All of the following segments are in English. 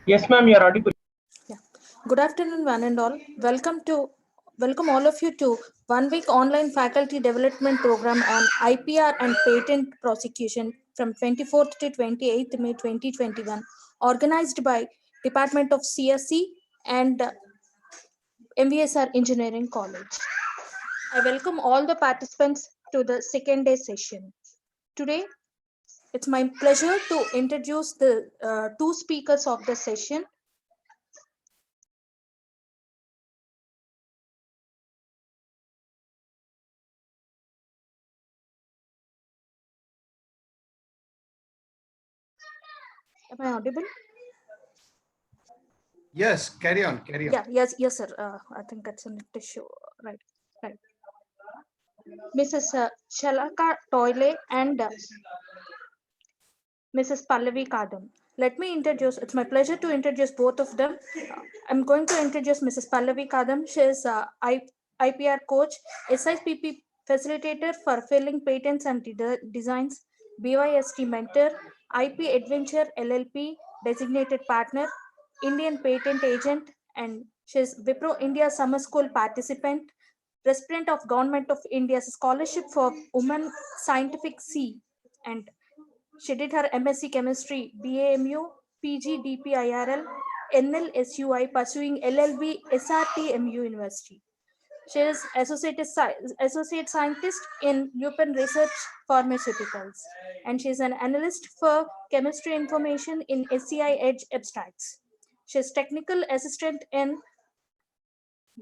Yes, ma'am, you are audible. Yeah. Good afternoon, one and all. Welcome all of you to 1 week online faculty development program on IPR and patent prosecution from 24th to 28th May 2021, organized by Department of CSC and MVSR Engineering College. I welcome all the participants to the second day session. Today, it's my pleasure to introduce the two speakers of the session. Am I audible? Yes, carry on. Yes, sir. I think that's an issue. Right. Mrs. Shalaka Toyle and Mrs. Pallavi Kadam. Let me introduce, it's my pleasure to introduce both of them. I'm going to introduce Mrs. Pallavi Kadam. She is IPR coach, SIPP facilitator for filling patents and designs, BYST mentor, IP Adventure LLP designated partner, Indian patent agent, and she is Wipro India Summer School participant, recipient of Government of India's Scholarship for Women Scientific C, and she did her MSc Chemistry, BAMU, PG DPIRL, NLSUI, pursuing LLB, SRTMU University. She is associate scientist in Lupin Research Pharmaceuticals, and she is an analyst for chemistry information in SCI Edge Abstracts. She is technical assistant in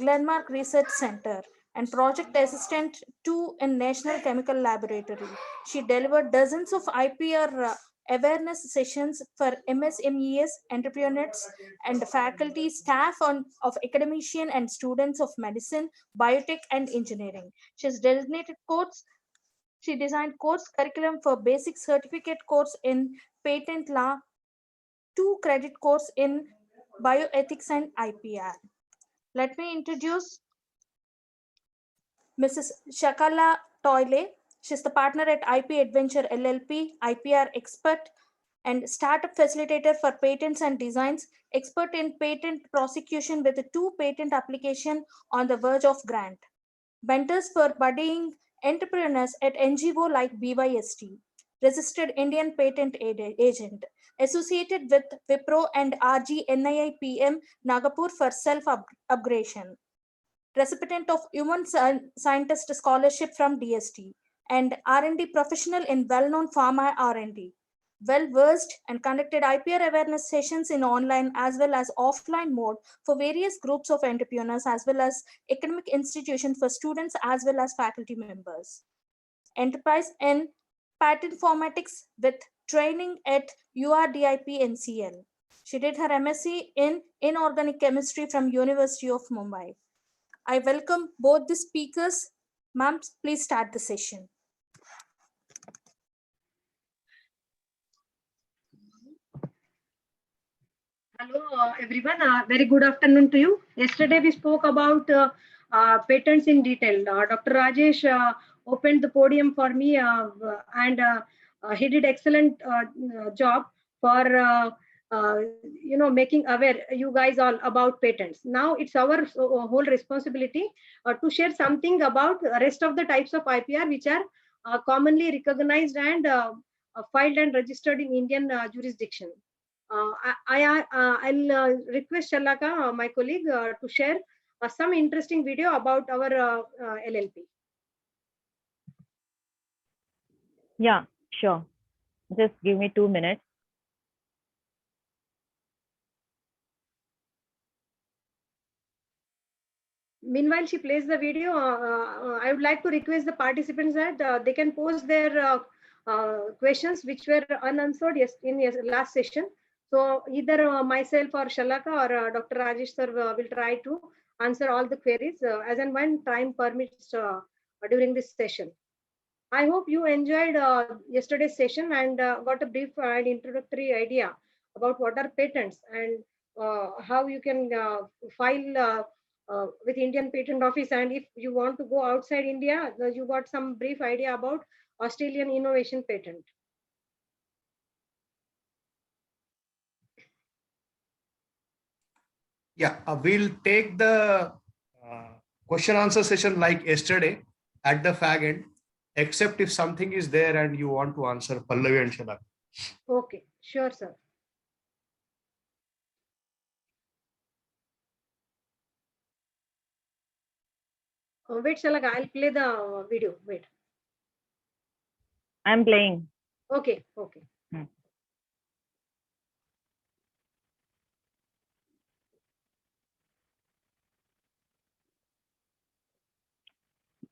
Glenmark Research Center and project assistant to a National Chemical Laboratory. She delivered dozens of IPR awareness sessions for MSMEs, entrepreneurs, and faculty, staff of academician and students of medicine, biotech, and engineering. She has designated course. She designed course curriculum for basic certificate course in patent law, 2 credit course in bioethics and IPR. Let me introduce Mrs. Shakala Toyle. She's the partner at IP Adventure LLP, IPR expert and startup facilitator for patents and designs, expert in patent prosecution with 2 patent application on the verge of grant. Mentors for budding entrepreneurs at NGO like BYST, registered Indian patent agent, associated with Wipro and RGNIIPM Nagapur for self-upgradation, recipient of Human Scientist Scholarship from DST, and R&D professional in well-known pharma R&D. Well-versed and conducted IPR awareness sessions in online as well as offline mode for various groups of entrepreneurs as well as academic institutions for students as well as faculty members. Enterprise in patent informatics with training at URDIP NCL. She did her MSc in inorganic chemistry from University of Mumbai. I welcome both the speakers. Ma'am, please start the session. Hello, everyone. Very good afternoon to you. Yesterday we spoke about patents in detail. Dr. Rajesh opened the podium for me, and he did excellent job for making aware you guys all about patents. Now it's our whole responsibility to share something about the rest of the types of IPR which are commonly recognized and filed and registered in Indian jurisdiction. I'll request Shalaka, my colleague, to share some interesting video about our LLP. Yeah, sure. Just give me 2 minutes. Meanwhile, she plays the video. I would like to request the participants that they can post their questions which were unanswered in last session. So either myself or Shalaka or Dr. Rajesh sir will try to answer all the queries as and when time permits during this session. I hope you enjoyed yesterday's session and got a brief and introductory idea about what are patents and how you can file with Indian Patent Office. And if you want to go outside India, you got some brief idea about Australian Innovation Patent. Yeah, we'll take the question answer session like yesterday at the fag end, except if something is there and you want to answer, Pallavi and Shalak. Okay, sure, sir. Wait, Shalak, I'll play the video. Wait. I'm playing. Okay, okay.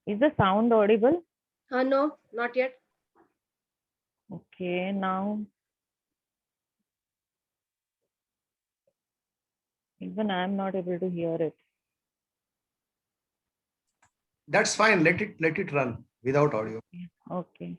Is the sound audible? No, not yet. Okay, now even I'm not able to hear it. That's fine. Let it run without audio. Okay.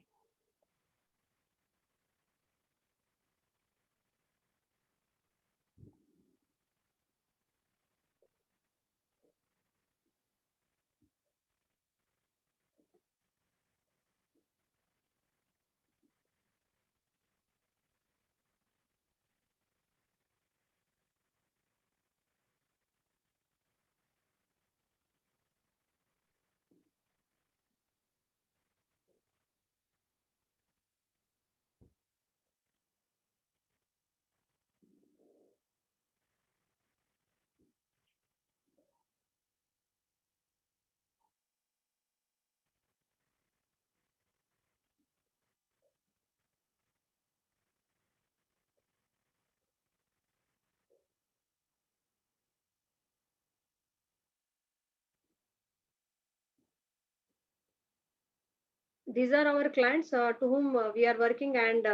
These are our clients to whom we are working, and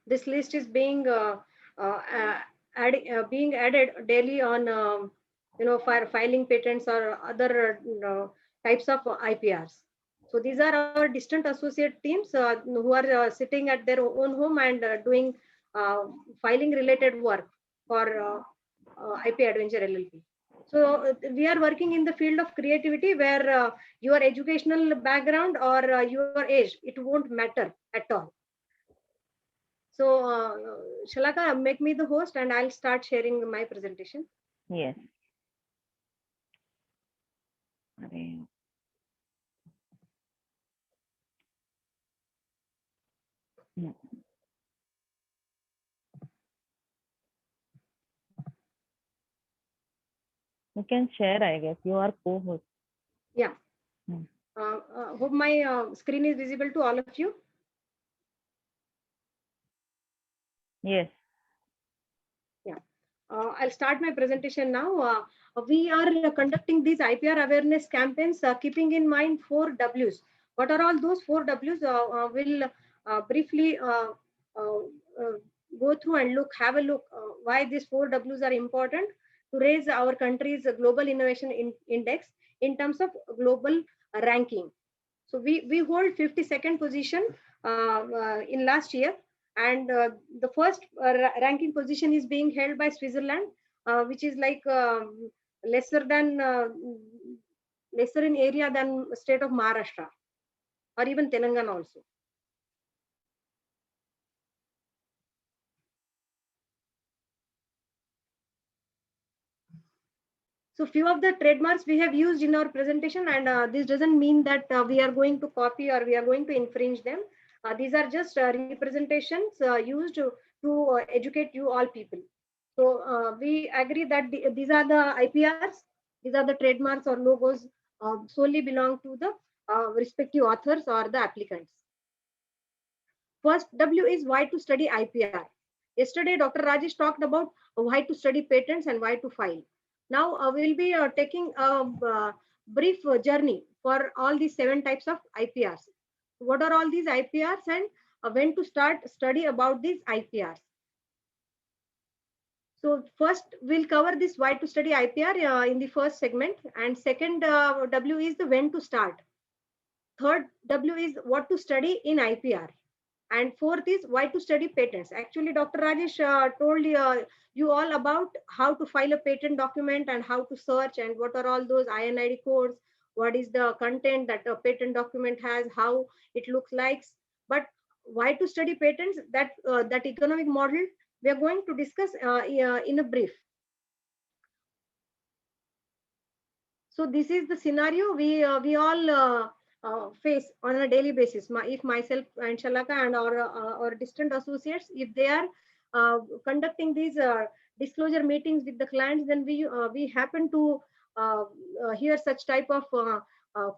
this list is being being added daily on for filing patents or other types of IPRs. So these are our distant associate teams who are sitting at their own home and doing filing related work for IP Adventure LLP. So we are working in the field of creativity where your educational background or your age, it won't matter at all. So Shalaka, make me the host and I'll start sharing my presentation. Yes. Okay. You can share, I guess. You are co-host. Yeah. Hope my screen is visible to all of you. Yes. Yeah. I'll start my presentation now. We are conducting these IPR awareness campaigns, keeping in mind 4 Ws. What are all those 4 Ws? We'll briefly go through and have a look why these 4 Ws are important to raise our country's global innovation index in terms of global ranking. So we hold 52nd position in last year, and the first ranking position is being held by Switzerland, which is like lesser than lesser in area than state of Maharashtra or even Telangana also. So few of the trademarks we have used in our presentation, and this doesn't mean that we are going to copy or we are going to infringe them. These are just representations used to educate you all people. So we agree that these are the IPRs, these are the trademarks or logos solely belong to the respective authors or the applicants. First W is why to study IPR. Yesterday, Dr. Rajesh talked about why to study patents and why to file. Now we'll be taking a brief journey for all these 7 types of IPRs. What are all these IPRs and when to start study about these IPRs? So first we'll cover this why to study IPR in the first segment, and second W is the when to start. Third W is what to study in IPR. And fourth is why to study patents. Actually, Dr. Rajesh told you all about how to file a patent document and how to search and what are all those INID codes, what is the content that a patent document has, how it looks like. But why to study patents, that economic model, we are going to discuss in a brief. So this is the scenario we all face on a daily basis. If myself and Shalaka and our distant associates, if they are conducting these disclosure meetings with the clients, then we happen to hear such type of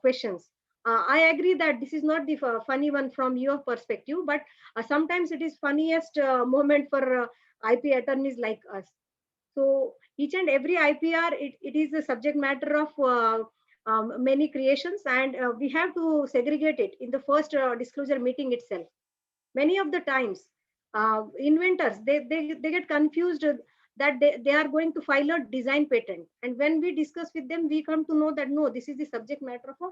questions. I agree that this is not the funny one from your perspective, but sometimes it is funniest moment for IP attorneys like us. So each and every IPR, it is a subject matter of many creations, and we have to segregate it in the first disclosure meeting itself. Many of the times, inventors, they get confused that they are going to file a design patent. And when we discuss with them, we come to know that no, this is the subject matter of a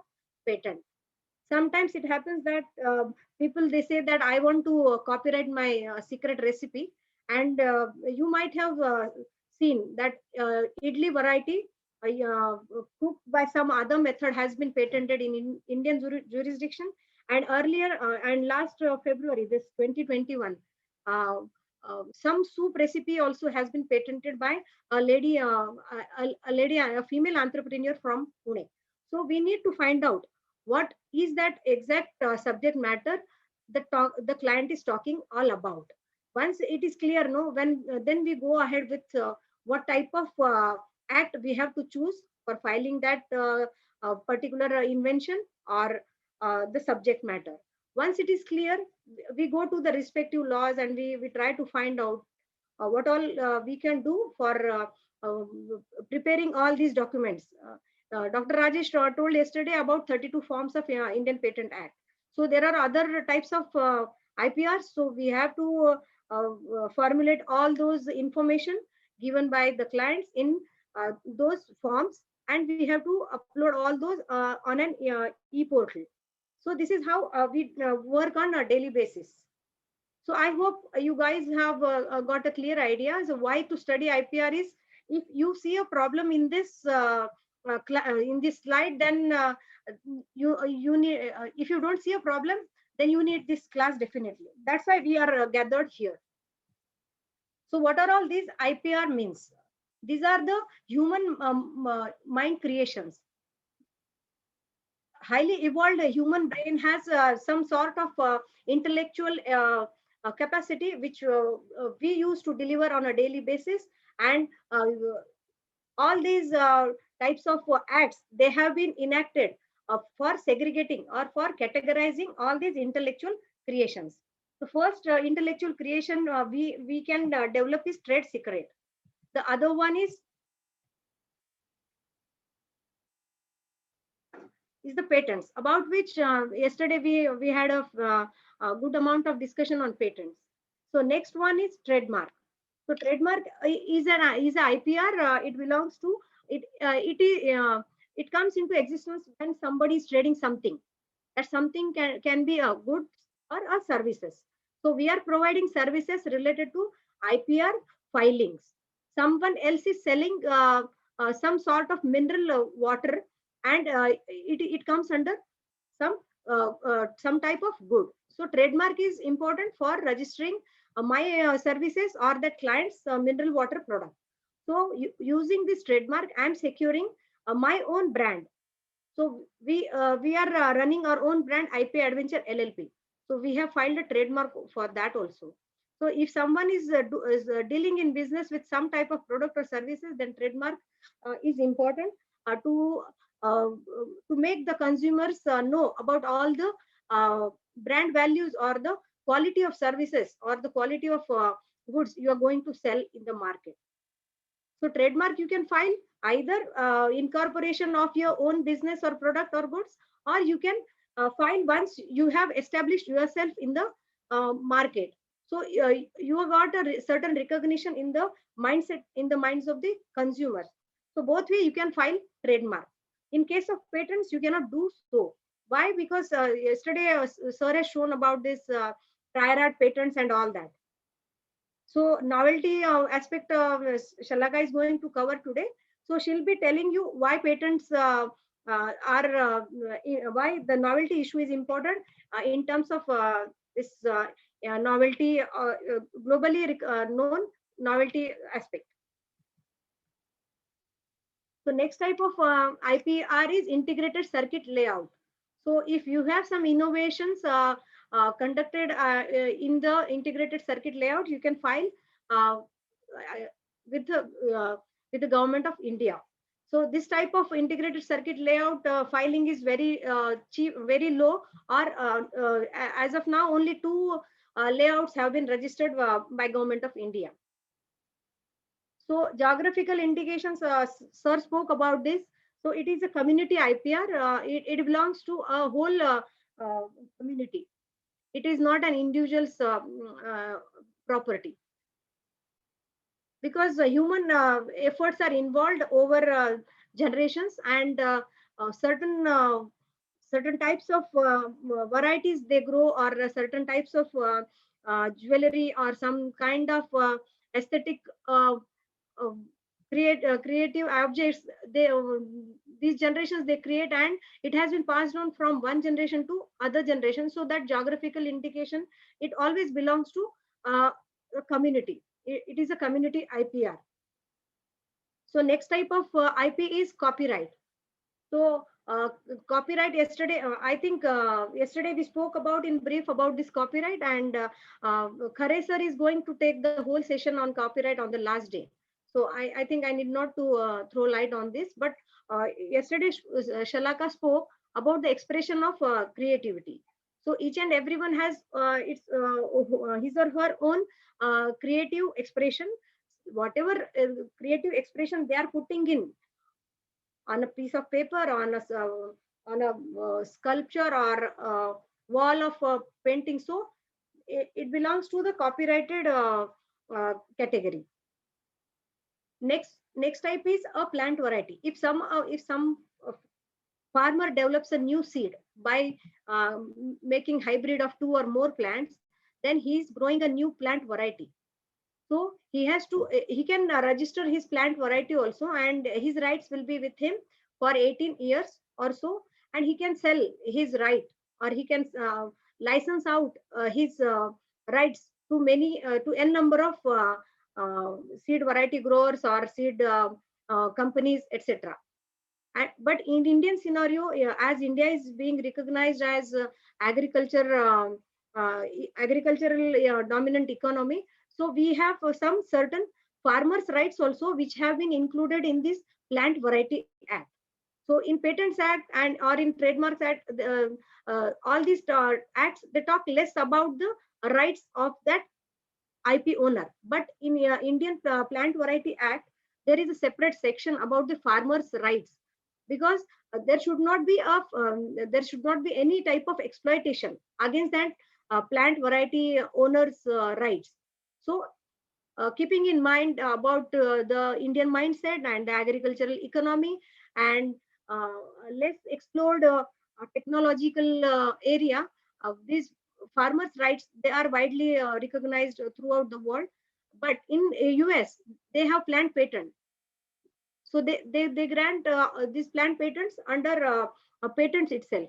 patent. Sometimes it happens that people, they say that I want to copyright my secret recipe, and you might have seen that idli variety uh, cooked by some other method has been patented in Indian jurisdiction. And earlier and last February, this 2021, uh, some soup recipe also has been patented by a lady, a female entrepreneur from Pune. So we need to find out what is that exact subject matter the client is talking all about. Once it is clear, no, when then we go ahead with what type of act we have to choose for filing that particular invention or the subject matter. Once it is clear, we go to the respective laws and we try to find out what all we can do for preparing all these documents. Dr. Rajesh told yesterday about 32 forms of Indian Patent Act. So there are other types of IPRs. So we have to formulate all those information given by the clients in those forms, and we have to upload all those on an e-portal. So this is how we work on a daily basis. So I hope you guys have got a clear idea. So why to study IPR is, if you see a problem in this in this slide, then you need. If you don't see a problem, then you need this class definitely. That's why we are gathered here. So what are all these IPR means? These are the human mind creations. Highly evolved human brain has some sort of intellectual capacity which we use to deliver on a daily basis, and all these types of acts, they have been enacted for segregating or for categorizing all these intellectual creations. The first intellectual creation we can develop is trade secret. The other one is the patents, about which yesterday we had a good amount of discussion on patents. So next one is trademark. So trademark is an IPR. It belongs to it. It comes into existence when somebody is trading something. That something can be a goods or a services. So we are providing services related to IPR filings. Someone else is selling some sort of mineral water, and it comes under some type of good. So trademark is important for registering my services or that client's mineral water product. So using this trademark, I'm securing my own brand. So we are running our own brand, IP Adventure LLP. So we have filed a trademark for that also. So if someone is dealing in business with some type of product or services, then trademark is important to make the consumers know about all the brand values or the quality of services or the quality of goods you are going to sell in the market. So trademark you can file either incorporation of your own business or product or goods, or you can file once you have established yourself in the market. So you have got a certain recognition in the mindset, in the minds of the consumers. So both way you can file trademark. In case of patents, you cannot do so. Why? Because yesterday sir has shown about this prior art patents and all that. So novelty aspect Shalaka is going to cover today. So she'll be telling you why patents why the novelty issue is important in terms of this novelty, globally known novelty aspect. So next type of IPR is integrated circuit layout. So if you have some innovations conducted in the integrated circuit layout, you can file uh, with the government of India. So this type of integrated circuit layout filing is very cheap, very low, or as of now only two layouts have been registered by government of India. So geographical indications, sir spoke about this. So it is a community IPR. It belongs to a whole community. It is not an individual's property, because human efforts are involved over generations, and certain types of varieties they grow, or certain types of jewelry, or some kind of aesthetic uh, creative objects, they these generations they create, and it has been passed on from one generation to other generation. So that geographical indication, it always belongs to a community. It is a community IPR. So next type of IP is copyright. So copyright, yesterday I think yesterday we spoke about in brief about this copyright, and Khare sir is going to take the whole session on copyright on the last day. So I think I need not to throw light on this, but yesterday Shalaka spoke about the expression of creativity. So each and everyone has his or her own creative expression. Whatever creative expression they are putting in on a piece of paper, on a sculpture, or wall of painting. So it belongs to the copyrighted category. Next type is a plant variety. If some farmer develops a new seed by making hybrid of two or more plants, then he is growing a new plant variety. So he can register his plant variety also, and his rights will be with him for 18 years or so, and he can sell his right, or he can license out his rights to to n number of seed variety growers or seed companies, etc. But in Indian scenario, as India is being recognized as agricultural dominant economy, so we have some certain farmers' rights also, which have been included in this Plant Variety Act. So in Patents Act and or in Trademarks Act, all these acts, they talk less about the rights of that IP owner. But in Indian Plant Variety Act, there is a separate section about the farmers' rights, because there should not be any type of exploitation against that plant variety owners' rights. So keeping in mind about the Indian mindset and the agricultural economy, and less explored technological area, these farmers' rights, they are widely recognized throughout the world. But in US, they have plant patent. So they grant these plant patents under patents itself.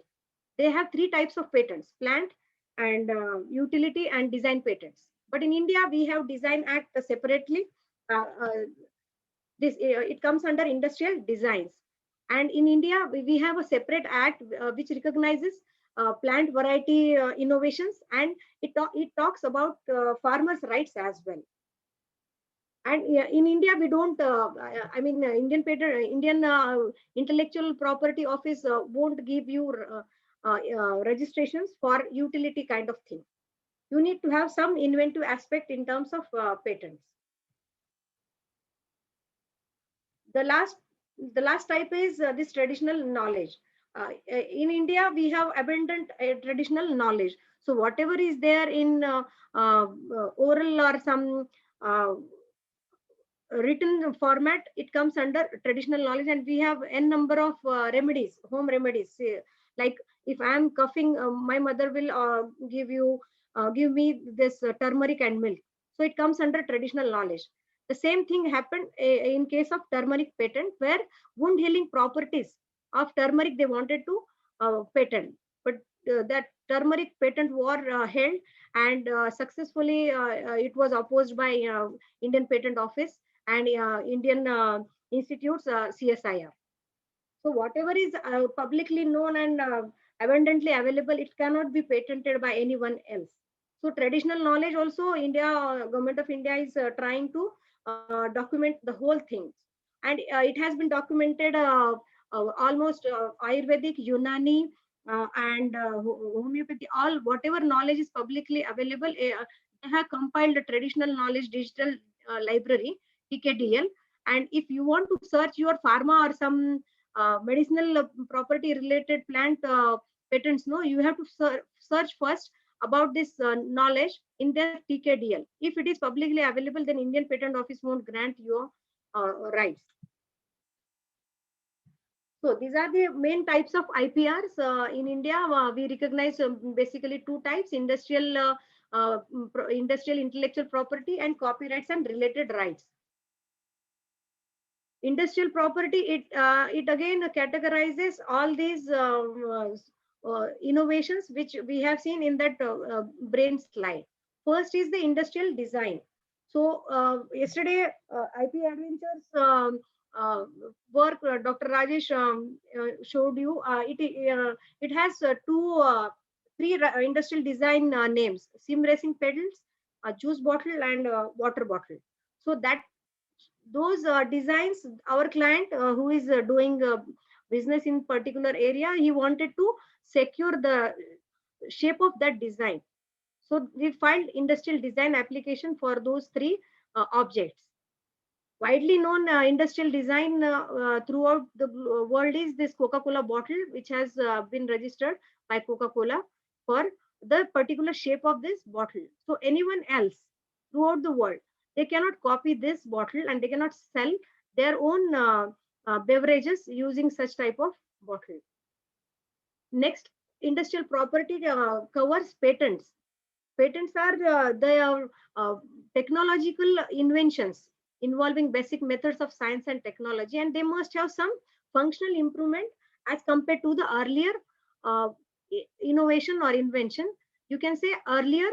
They have three types of patents: plant, and utility, and design patents. But in India, we have Design Act separately. This it comes under industrial designs. And in India, we have a separate act which recognizes plant variety innovations, and it talks about farmers' rights as well. And in India, we don't. Indian Intellectual Property Office won't give you registrations for utility kind of thing. You need to have some inventive aspect in terms of patents. The last type is this traditional knowledge. In India, we have abundant traditional knowledge. So whatever is there in oral or some written format, it comes under traditional knowledge. And we have n number of remedies, home remedies. Like if I am coughing, my mother will give me this turmeric and milk. So it comes under traditional knowledge. The same thing happened in case of turmeric patent, where wound healing properties of turmeric they wanted to patent, but that turmeric patent war held, and successfully it was opposed by Indian Patent Office, and Indian institutes, CSIR. So whatever is publicly known and abundantly available, it cannot be patented by anyone else. So traditional knowledge also, Government of India is trying to document the whole thing. And it has been documented almost Ayurvedic, Unani, and homeopathy, all whatever knowledge is publicly available, they have compiled a traditional knowledge digital library, TKDL. And if you want to search your pharma or some medicinal property related plant patents, no, you have to search first about this knowledge in their TKDL. If it is publicly available, then Indian Patent Office won't grant your rights. So these are the main types of IPRs in India. We recognize basically two types: industrial intellectual property and copyrights and related rights. Industrial property, it again categorizes all these innovations which we have seen in that brain slide. First is the industrial design. So yesterday IP Adventures work, Dr. Rajesh showed you. It has three industrial design names: sim racing pedals, a juice bottle, and water bottle. So that those designs, our client who is doing business in particular area, he wanted to secure the shape of that design. So we filed industrial design application for those three objects. Widely known industrial design throughout the world is this Coca-Cola bottle, which has been registered by Coca-Cola for the particular shape of this bottle. So anyone else throughout the world, they cannot copy this bottle and they cannot sell their own beverages using such type of bottle. Next, industrial property covers patents. Patents are the technological inventions involving basic methods of science and technology, and they must have some functional improvement as compared to the earlier innovation or invention. You can say earlier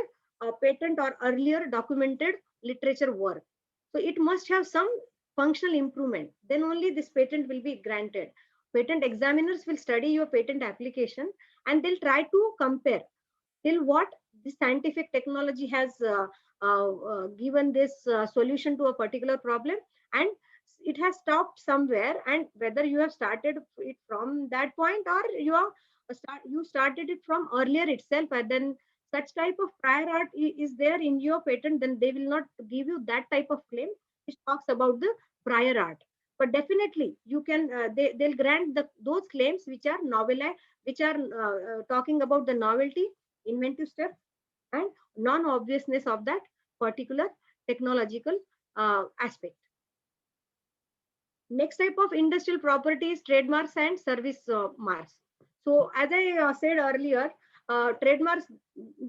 patent or earlier documented literature work. So it must have some functional improvement. Then only this patent will be granted. Patent examiners will study your patent application and they'll try to compare till what the scientific technology has given this solution to a particular problem, and it has stopped somewhere, and whether you have started it from that point or you started it from earlier itself, and then such type of prior art is there in your patent, then they will not give you that type of claim which talks about the prior art. But definitely you can they'll grant those claims which are novel, which are talking about the novelty, inventive step, and non-obviousness of that particular technological aspect. Next type of industrial property is trademarks and service marks. So as I said earlier, trademarks,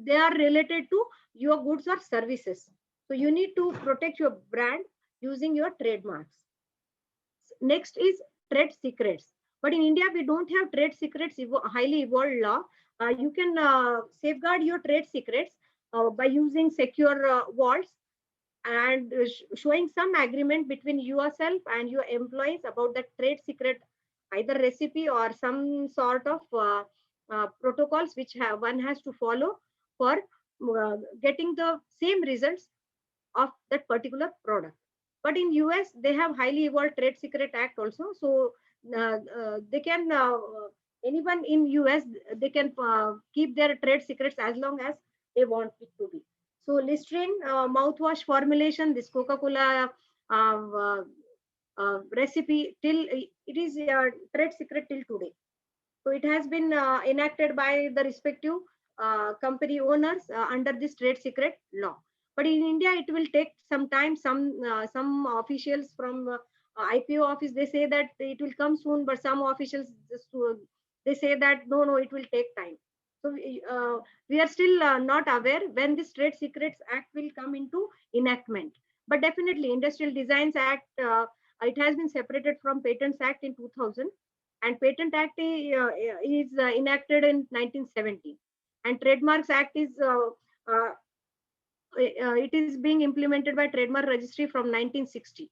they are related to your goods or services. So you need to protect your brand using your trademarks. Next is trade secrets. But in India, we don't have trade secrets highly evolved law. You can safeguard your trade secrets by using secure vaults and showing some agreement between yourself and your employees about that trade secret, either recipe or some sort of protocols which one has to follow for getting the same results of that particular product. But in US, they have highly evolved Trade Secret Act also. So they can, anyone in US, they can keep their trade secrets as long as they want it to be. So Listerine mouthwash formulation, this Coca-Cola recipe, till it is trade secret till today. So it has been enacted by the respective company owners under this trade secret law. But in India, it will take some time. Some officials from IPO office, they say that it will come soon, but some officials they say that no, it will take time. So we are still not aware when this Trade Secrets Act will come into enactment. But definitely, Industrial Designs Act, it has been separated from Patents Act in 2000, and Patent Act is enacted in 1970, and Trademarks Act is it is being implemented by Trademark Registry from 1960.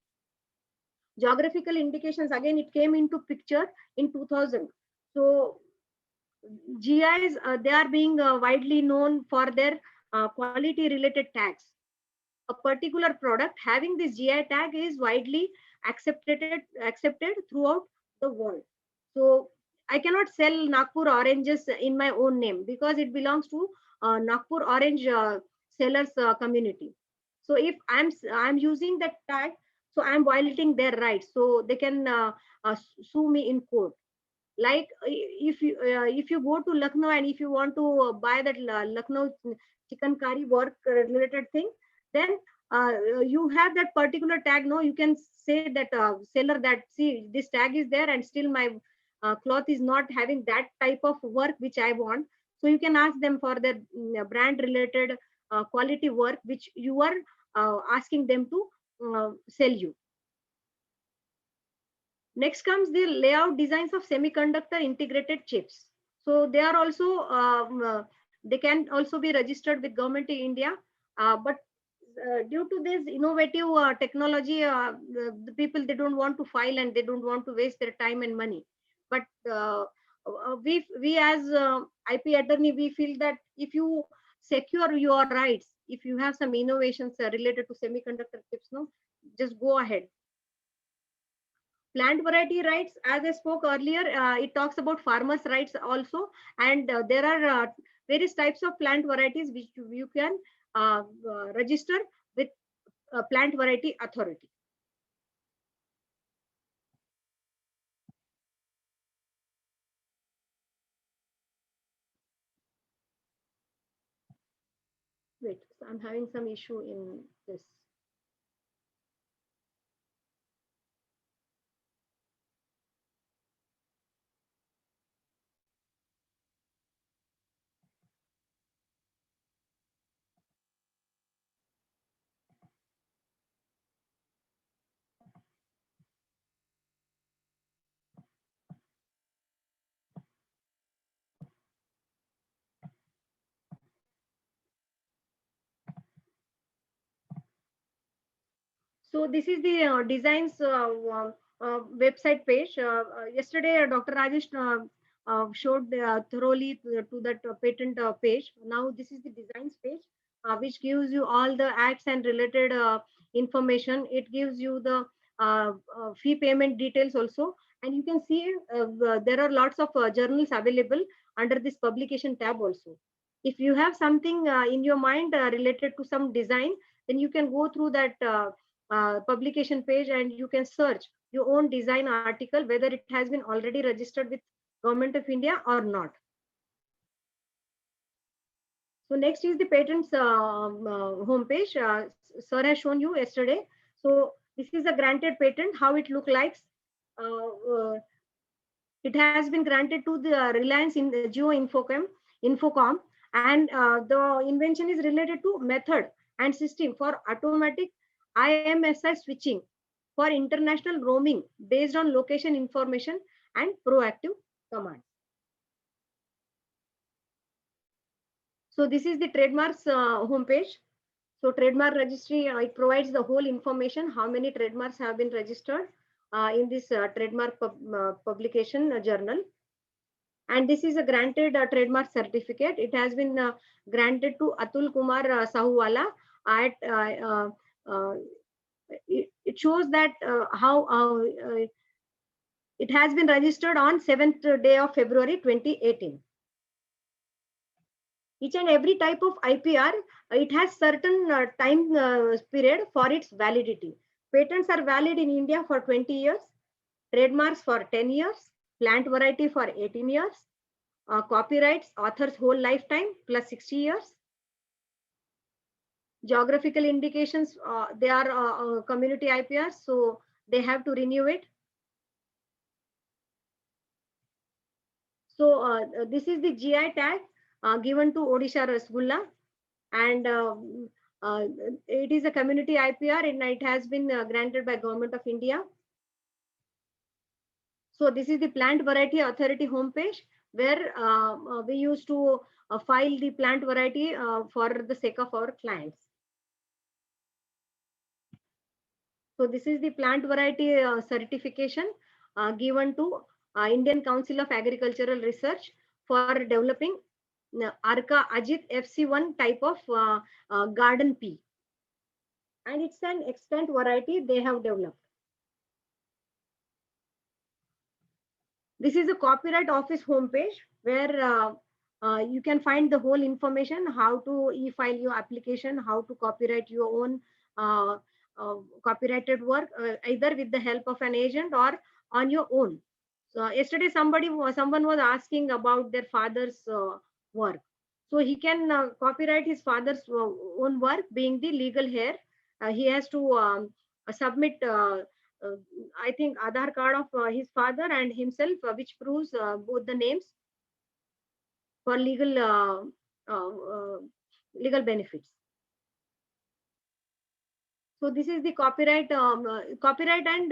Geographical indications, again, it came into picture in 2000. So GIs, they are being widely known for their quality related tags. A particular product having this GI tag is widely accepted throughout the world. So I cannot sell Nagpur oranges in my own name because it belongs to Nagpur orange sellers community. So if I'm using that tag, so I'm violating their rights. So they can sue me in court. Like if you go to Lucknow and if you want to buy that Lucknow chicken curry work related thing, then you have that particular tag. No, you can say that seller that, see, this tag is there and still my cloth is not having that type of work which I want. So you can ask them for the brand related quality work which you are asking them to sell you. Next comes the layout designs of semiconductor integrated chips. So they are also, they can also be registered with Government of India. But due to this innovative technology, the people, they don't want to file and they don't want to waste their time and money. But we as IP attorney, we feel that if you secure your rights, if you have some innovations related to semiconductor chips, no, just go ahead. Plant variety rights, as I spoke earlier, it talks about farmers' rights also, and there are various types of plant varieties which you can register with Plant Variety Authority. Wait, so I'm having some issue in this. So this is the designs website page. Yesterday, Dr. Rajesh showed thoroughly to that patent page. Now this is the designs page, which gives you all the acts and related information. It gives you the fee payment details also. And you can see there are lots of journals available under this publication tab also. If you have something in your mind related to some design, then you can go through that publication page and you can search your own design article, whether it has been already registered with Government of India or not. So next is the patents homepage. Sir has shown you yesterday. So this is a granted patent, how it look like. It has been granted to the Reliance in the Jio Infocom, and the invention is related to method and system for automatic IMSI switching for international roaming based on location information and proactive commands. So this is the trademarks homepage. So trademark registry, it provides the whole information, how many trademarks have been registered in this trademark publication journal. And this is a granted trademark certificate. It has been granted to Atul Kumar Sahuwala. It shows that how it has been registered on 7th day of February 2018. Each and every type of IPR, it has certain time period for its validity. Patents are valid in India for 20 years, trademarks for 10 years, plant variety for 18 years, copyrights, author's whole lifetime plus 60 years. Geographical indications, they are community IPRs, so they have to renew it. So this is the GI tag given to Odisha Rasgulla, and it is a community IPR and it has been granted by Government of India. So this is the Plant Variety Authority homepage, where we used to file the plant variety for the sake of our clients. So this is the plant variety certification given to Indian Council of Agricultural Research for developing Arka Ajit FC1 type of garden pea. And it's an extant variety they have developed. This is a Copyright Office homepage where you can find the whole information, how to e-file your application, how to copyright your own uh, copyrighted work, either with the help of an agent or on your own. So yesterday someone was asking about their father's work. So he can copyright his father's own work, being the legal heir. He has to submit I think Aadhaar card of his father and himself, which proves both the names for legal benefits. So this is the copyright and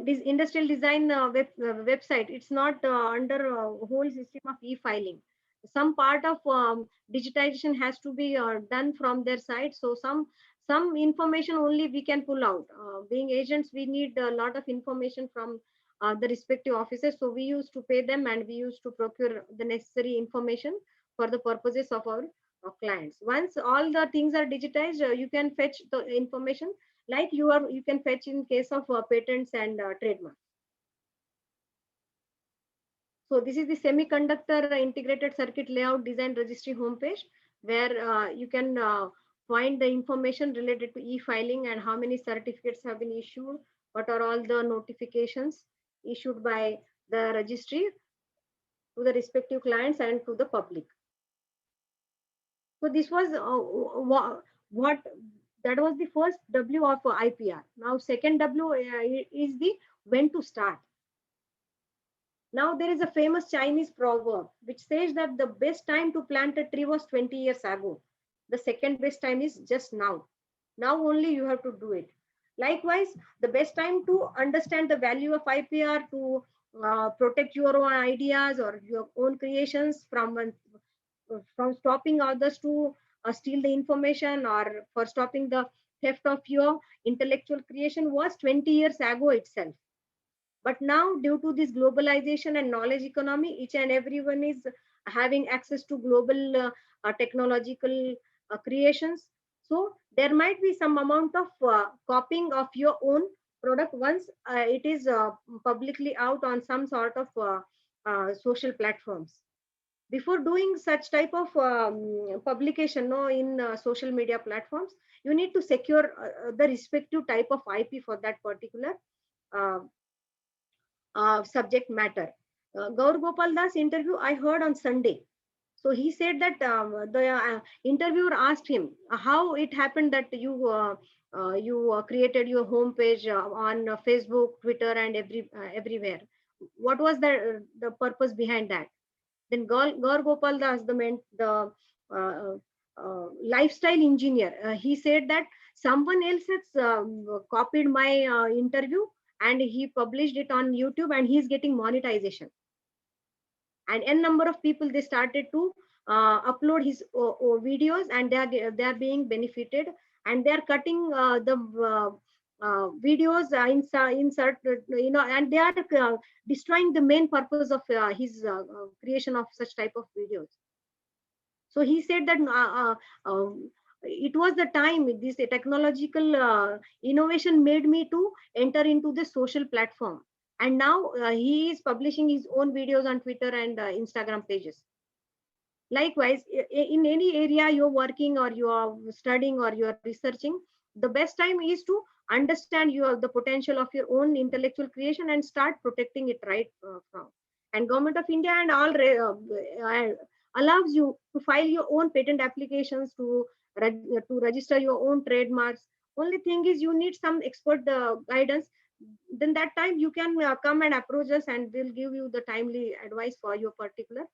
this industrial design website. It's not under whole system of e-filing. Some part of digitization has to be done from their side. So some information only we can pull out. Being agents, we need a lot of information from the respective offices. So we used to pay them and we used to procure the necessary information for the purposes of our clients. Once all the things are digitized, you can fetch the information like you can fetch in case of patents and trademarks. So this is the semiconductor integrated circuit layout design registry homepage, where you can find the information related to e-filing and how many certificates have been issued, what are all the notifications issued by the registry to the respective clients and to the public. So this was what that was the first W of IPR. Now second W is the when to start. Now there is a famous Chinese proverb which says that the best time to plant a tree was 20 years ago. The second best time is just now. Now only you have to do it. Likewise, the best time to understand the value of IPR, to protect your own ideas or your own creations from stopping others to steal the information, or for stopping the theft of your intellectual creation, was 20 years ago itself. But now, due to this globalization and knowledge economy, each and everyone is having access to global technological creations. So there might be some amount of copying of your own product once it is publicly out on some sort of social platforms. Before doing such type of publication in social media platforms, you need to secure the respective type of IP for that particular uh, subject matter. Gaur Gopal Das interview I heard on Sunday. So he said that the interviewer asked him how it happened that you created your homepage on Facebook, Twitter, and everywhere. What was the purpose behind that? Then Gaur Gopal Das, the lifestyle engineer, he said that someone else has copied my interview and he published it on YouTube and he's getting monetization. And n number of people, they started to upload his videos, and they are being benefited, and they are cutting the videos insert and they are destroying the main purpose of his creation of such type of videos. So he said that it was the time this technological innovation made me to enter into the social platform, and now he is publishing his own videos on Twitter and Instagram pages. Likewise, in any area you're working or you are studying or you are researching, the best time is to understand the potential of your own intellectual creation and start protecting it right from. And Government of India and all allows you to file your own patent applications, to register your own trademarks. Only thing is you need some expert guidance. Then that time you can come and approach us and we'll give you the timely advice for your particular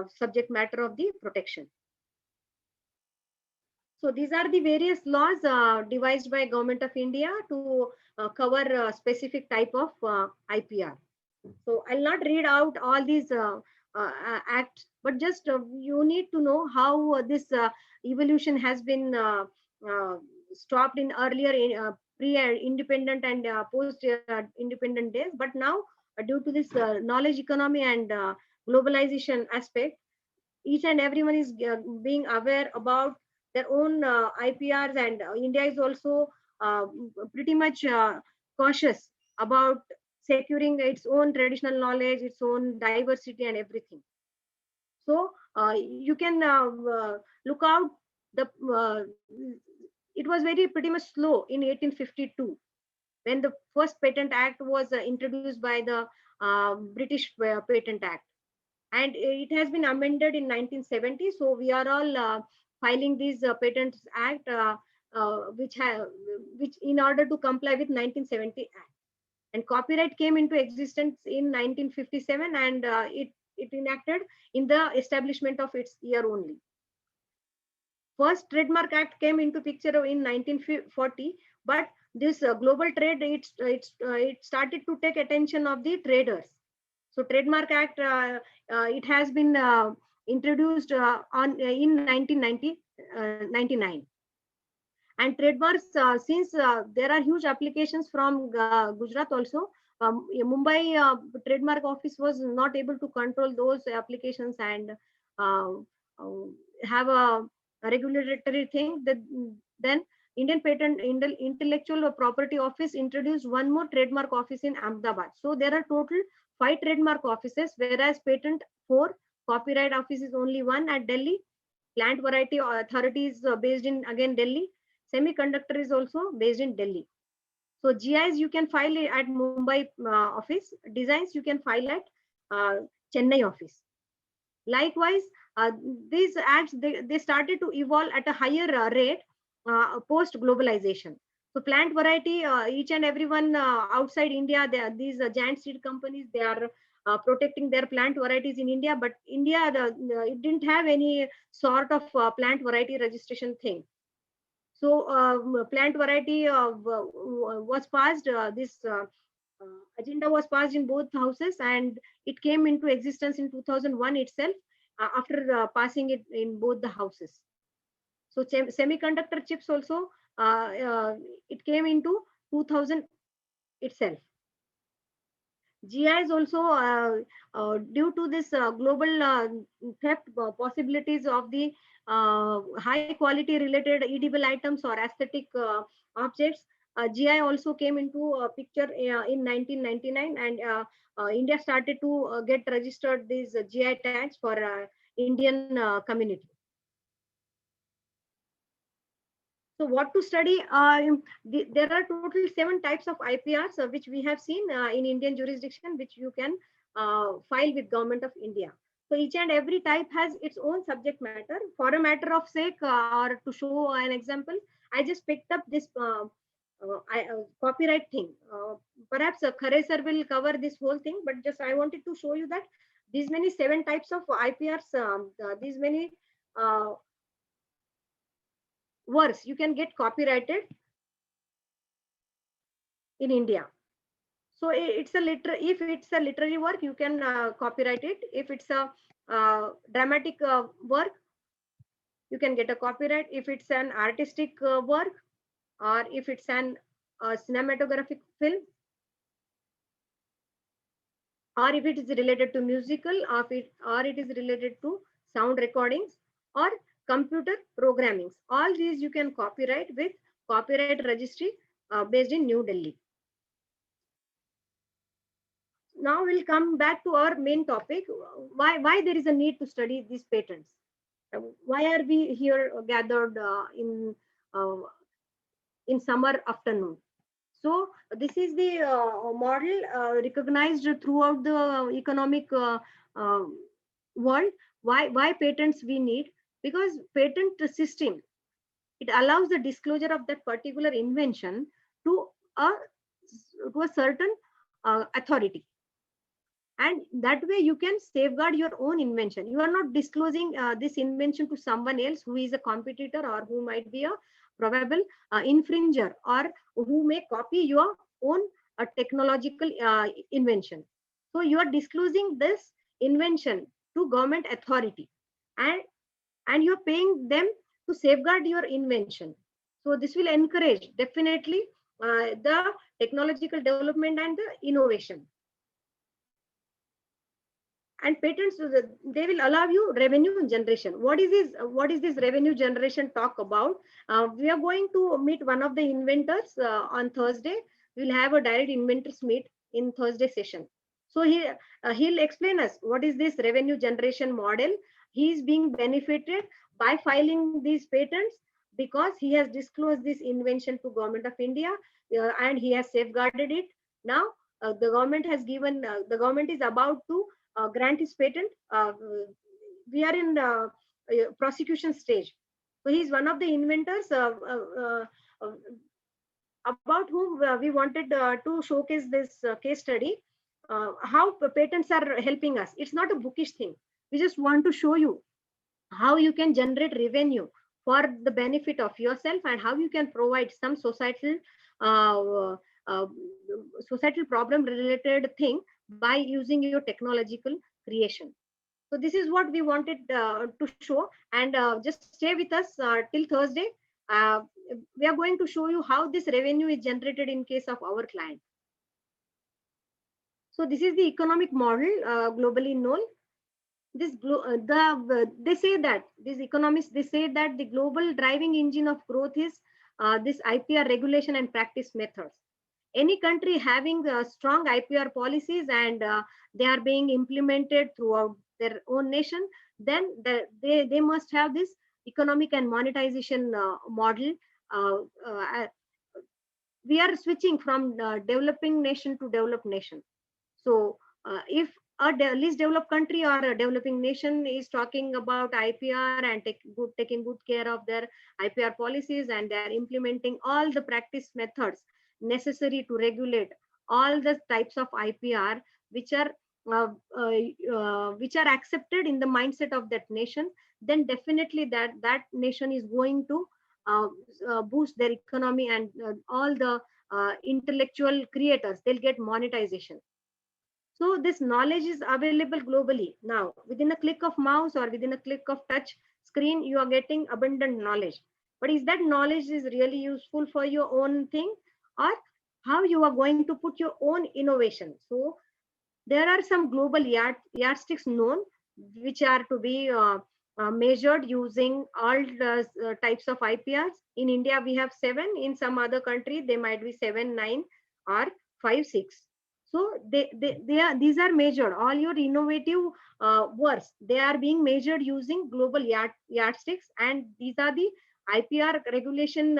subject matter of the protection. So these are the various laws devised by Government of India to cover a specific type of IPR. So I'll not read out all these acts, but just you need to know how this evolution has been stopped in earlier pre-independent and post-independent days. But now, due to this knowledge economy and globalization aspect, each and everyone is being aware about their own IPRs, and India is also pretty much cautious about securing its own traditional knowledge, its own diversity and everything. So you can look out the it was very pretty much slow in 1852 when the first Patent Act was introduced by the British Patent Act, and it has been amended in 1970. So we are all filing these Patents Act, which in order to comply with 1970 Act. And copyright came into existence in 1957, and it enacted in the establishment of its year only. First Trademark Act came into picture in 1940, but this global trade, it started to take attention of the traders. So Trademark Act, it has been introduced in 1999. And trademarks, since there are huge applications from Gujarat also, Mumbai Trademark Office was not able to control those applications and have a regulatory thing. Then Indian Patent Intellectual Property Office introduced one more trademark office in Ahmedabad. So there are total 5 trademark offices, whereas patent 4, copyright office is only 1 at Delhi. Plant Variety Authority is based in again Delhi. Semiconductor is also based in Delhi. So GIs you can file it at Mumbai office. Designs you can file at Chennai office. Likewise, these acts they started to evolve at a higher rate post globalization. So Plant Variety, each and everyone outside India, these giant seed companies, they are protecting their plant varieties in India, but India it didn't have any sort of plant variety registration thing. So Plant Variety was passed. This agenda was passed in both houses, and it came into existence in 2001 itself after passing it in both the houses. So semiconductor chips also, it came into 2000 itself. GIs also, due to this global theft possibilities of the high quality related edible items or aesthetic objects, GI also came into a picture in 1999, and India started to get registered these GI tags for Indian community. So what to study? There are total 7 types of IPRs which we have seen in Indian jurisdiction, which you can file with Government of India. So each and every type has its own subject matter. For a matter of sake, or to show an example, I just picked up this copyright thing. Perhaps Khare sir will cover this whole thing, but just I wanted to show you that these many 7 types of IPRs, these many works you can get copyrighted in India. So it's a if it's a literary work, you can copyright it. If it's a dramatic work, you can get a copyright. If it's an artistic work, or if it's an cinematographic film, or if it is related to musical, or it is related to sound recordings or computer programmings. All these you can copyright with copyright registry based in New Delhi. Now we'll come back to our main topic. Why there is a need to study these patents? Why are we here gathered in summer afternoon? So this is the model recognized throughout the economic world. Why patents we need? Because patent system, it allows the disclosure of that particular invention to a certain authority, and that way you can safeguard your own invention. You are not disclosing this invention to someone else who is a competitor or who might be a probable infringer, or who may copy your own technological invention. So you are disclosing this invention to government authority, and you're paying them to safeguard your invention. So this will encourage definitely the technological development and the innovation. And patents, they will allow you revenue generation. What is this revenue generation talk about? We are going to meet one of the inventors on Thursday. We'll have a direct inventors meet in Thursday session. So he'll explain us what is this revenue generation model. He is being benefited by filing these patents because he has disclosed this invention to Government of India, and he has safeguarded it. Now the government has given, the government is about to grant his patent. We are in the prosecution stage. So he's one of the inventors about whom we wanted to showcase this case study. How patents are helping us. It's not a bookish thing. We just want to show you how you can generate revenue for the benefit of yourself, and how you can provide some societal societal problem related thing by using your technological creation. So this is what we wanted to show, and just stay with us till Thursday. Uh, we are going to show you how this revenue is generated in case of our client. So this is the economic model globally known. They say that these economists, they say that the global driving engine of growth is this IPR regulation and practice methods. Any country having strong IPR policies and they are being implemented throughout their own nation, then they must have this economic and monetization model. We are switching from developing nation to developed nation. So if a least developed country or a developing nation is talking about IPR and taking good care of their IPR policies, and they are implementing all the practice methods necessary to regulate all the types of IPR which are accepted in the mindset of that nation, then definitely that nation is going to boost their economy, and all the intellectual creators, they'll get monetization. So this knowledge is available globally now. Within a click of mouse or within a click of touch screen, you are getting abundant knowledge. But is that knowledge is really useful for your own thing, or how you are going to put your own innovation? So there are some global yardsticks known, which are to be measured using all the types of IPRs. In India, we have 7. In some other country, they might be 7, 9, or 5, 6. So these are measured. All your innovative works, they are being measured using global yardsticks, and these are the IPR regulation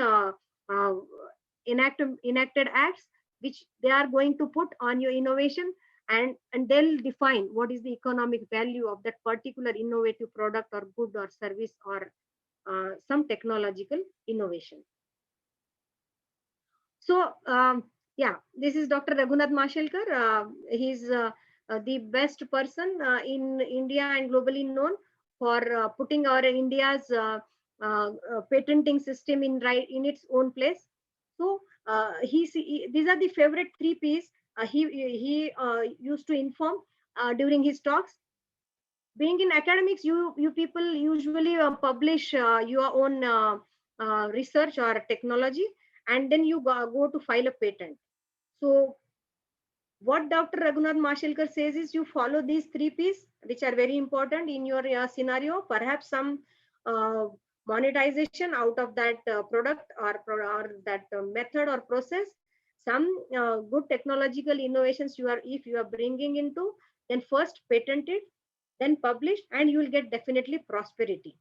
enacted acts, which they are going to put on your innovation, and they'll define what is the economic value of that particular innovative product or good or service or some technological innovation. So yeah, this is Dr. Raghunath Mashelkar. He's the best person in India and globally known for putting our India's patenting system in its own place. So these are the favorite 3 P's he used to inform during his talks. Being in academics, you people usually publish your own research or technology, and then you go to file a patent. So what Dr. Raghunath Mashelkar says is, you follow these 3 P's, which are very important in your scenario. Perhaps some monetization out of that product or that method or process. Some good technological innovations if you are bringing into, then first patent it, then publish, and you will get definitely prosperity.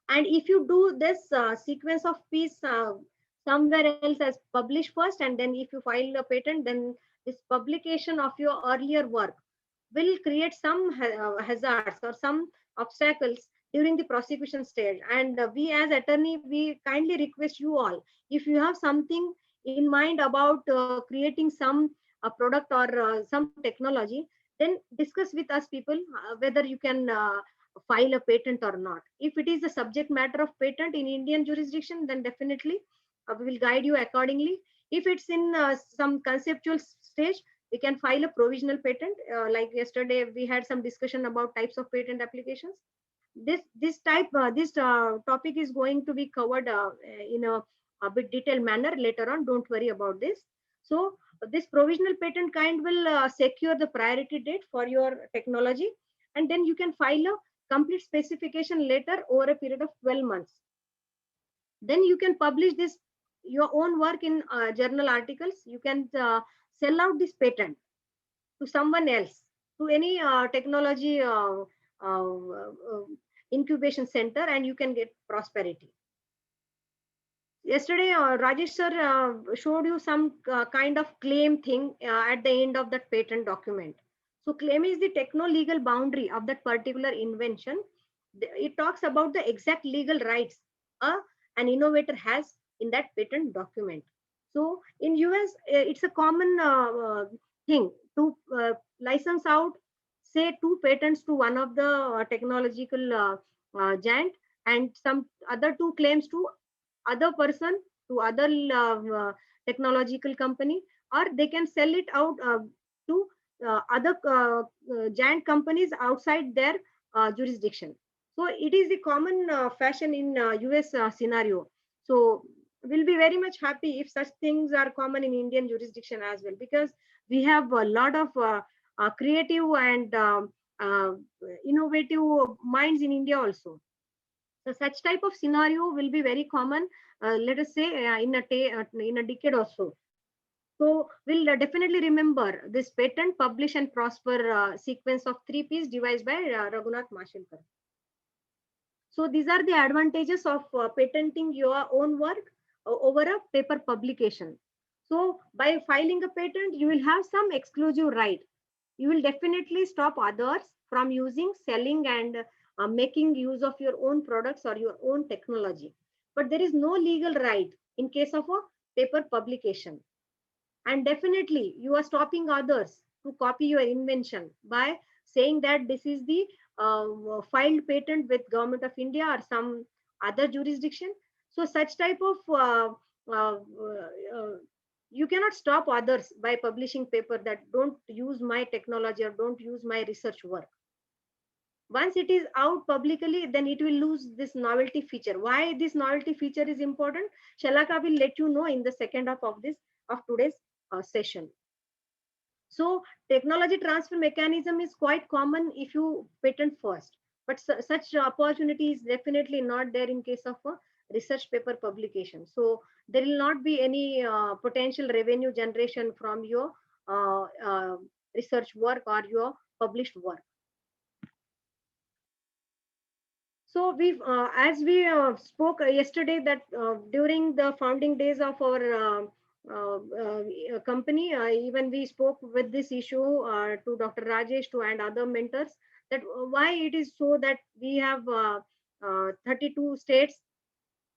And if you do this sequence of P's somewhere else as publish first, and then if you file a patent, then this publication of your earlier work will create some hazards or some obstacles during the prosecution stage. And we as attorney, we kindly request you all, if you have something in mind about creating some product or some technology, then discuss with us people whether you can file a patent or not. If it is the subject matter of patent in Indian jurisdiction, then definitely we will guide you accordingly. If it's in some conceptual stage, we can file a provisional patent. Like yesterday, we had some discussion about types of patent applications. this topic is going to be covered in a bit detailed manner later on. Don't worry about this. So this provisional patent kind will secure the priority date for your technology, and then you can file a complete specification later over a period of 12 months. Then you can publish this your own work in journal articles. You can sell out this patent to someone else, to any technology incubation center, and you can get prosperity. Yesterday, Rajesh sir showed you some kind of claim thing at the end of that patent document. So claim is the techno-legal boundary of that particular invention. It talks about the exact legal rights an innovator has in that patent document. So in US, it's a common thing to license out, say, 2 patents to one of the technological giant, and some other 2 claims to other person, to other technological company, or they can sell it out to other giant companies outside their jurisdiction. So it is the common fashion in US scenario. So we'll be very much happy if such things are common in Indian jurisdiction as well, because we have a lot of creative and innovative minds in India also. So such type of scenario will be very common, let us say in a decade or so. So we'll definitely remember this patent, publish and prosper sequence of 3 P's devised by Raghunath Mashelkar. So these are the advantages of patenting your own work over a paper publication. So by filing a patent, you will have some exclusive right. You will definitely stop others from using, selling, and making use of your own products or your own technology. But there is no legal right in case of a paper publication. And definitely you are stopping others to copy your invention by saying that this is the filed patent with Government of India or some other jurisdiction. So such type of you cannot stop others by publishing paper that don't use my technology or don't use my research work. Once it is out publicly, then it will lose this novelty feature. Why this novelty feature is important, Shalaka will let you know in the second half of today's session. So technology transfer mechanism is quite common if you patent first, but such opportunity is definitely not there in case of a research paper publication. So there will not be any potential revenue generation from your research work or your published work. So as we spoke yesterday, that during the founding days of our company, even we spoke with this issue to Dr. Rajesh and other mentors, that why it is so that we have 32 states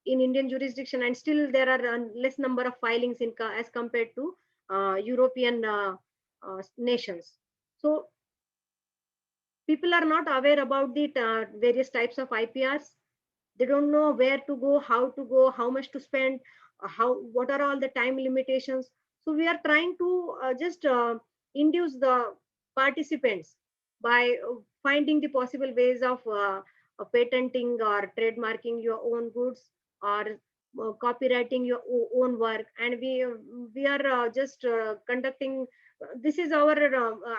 in Indian jurisdiction, and still there are less number of filings as compared to European nations. So people are not aware about the various types of IPRs. They don't know where to go, how much to spend, what are all the time limitations. So we are trying to just induce the participants by finding the possible ways of patenting or trademarking your own goods, or copywriting your own work. And we are just conducting, this is our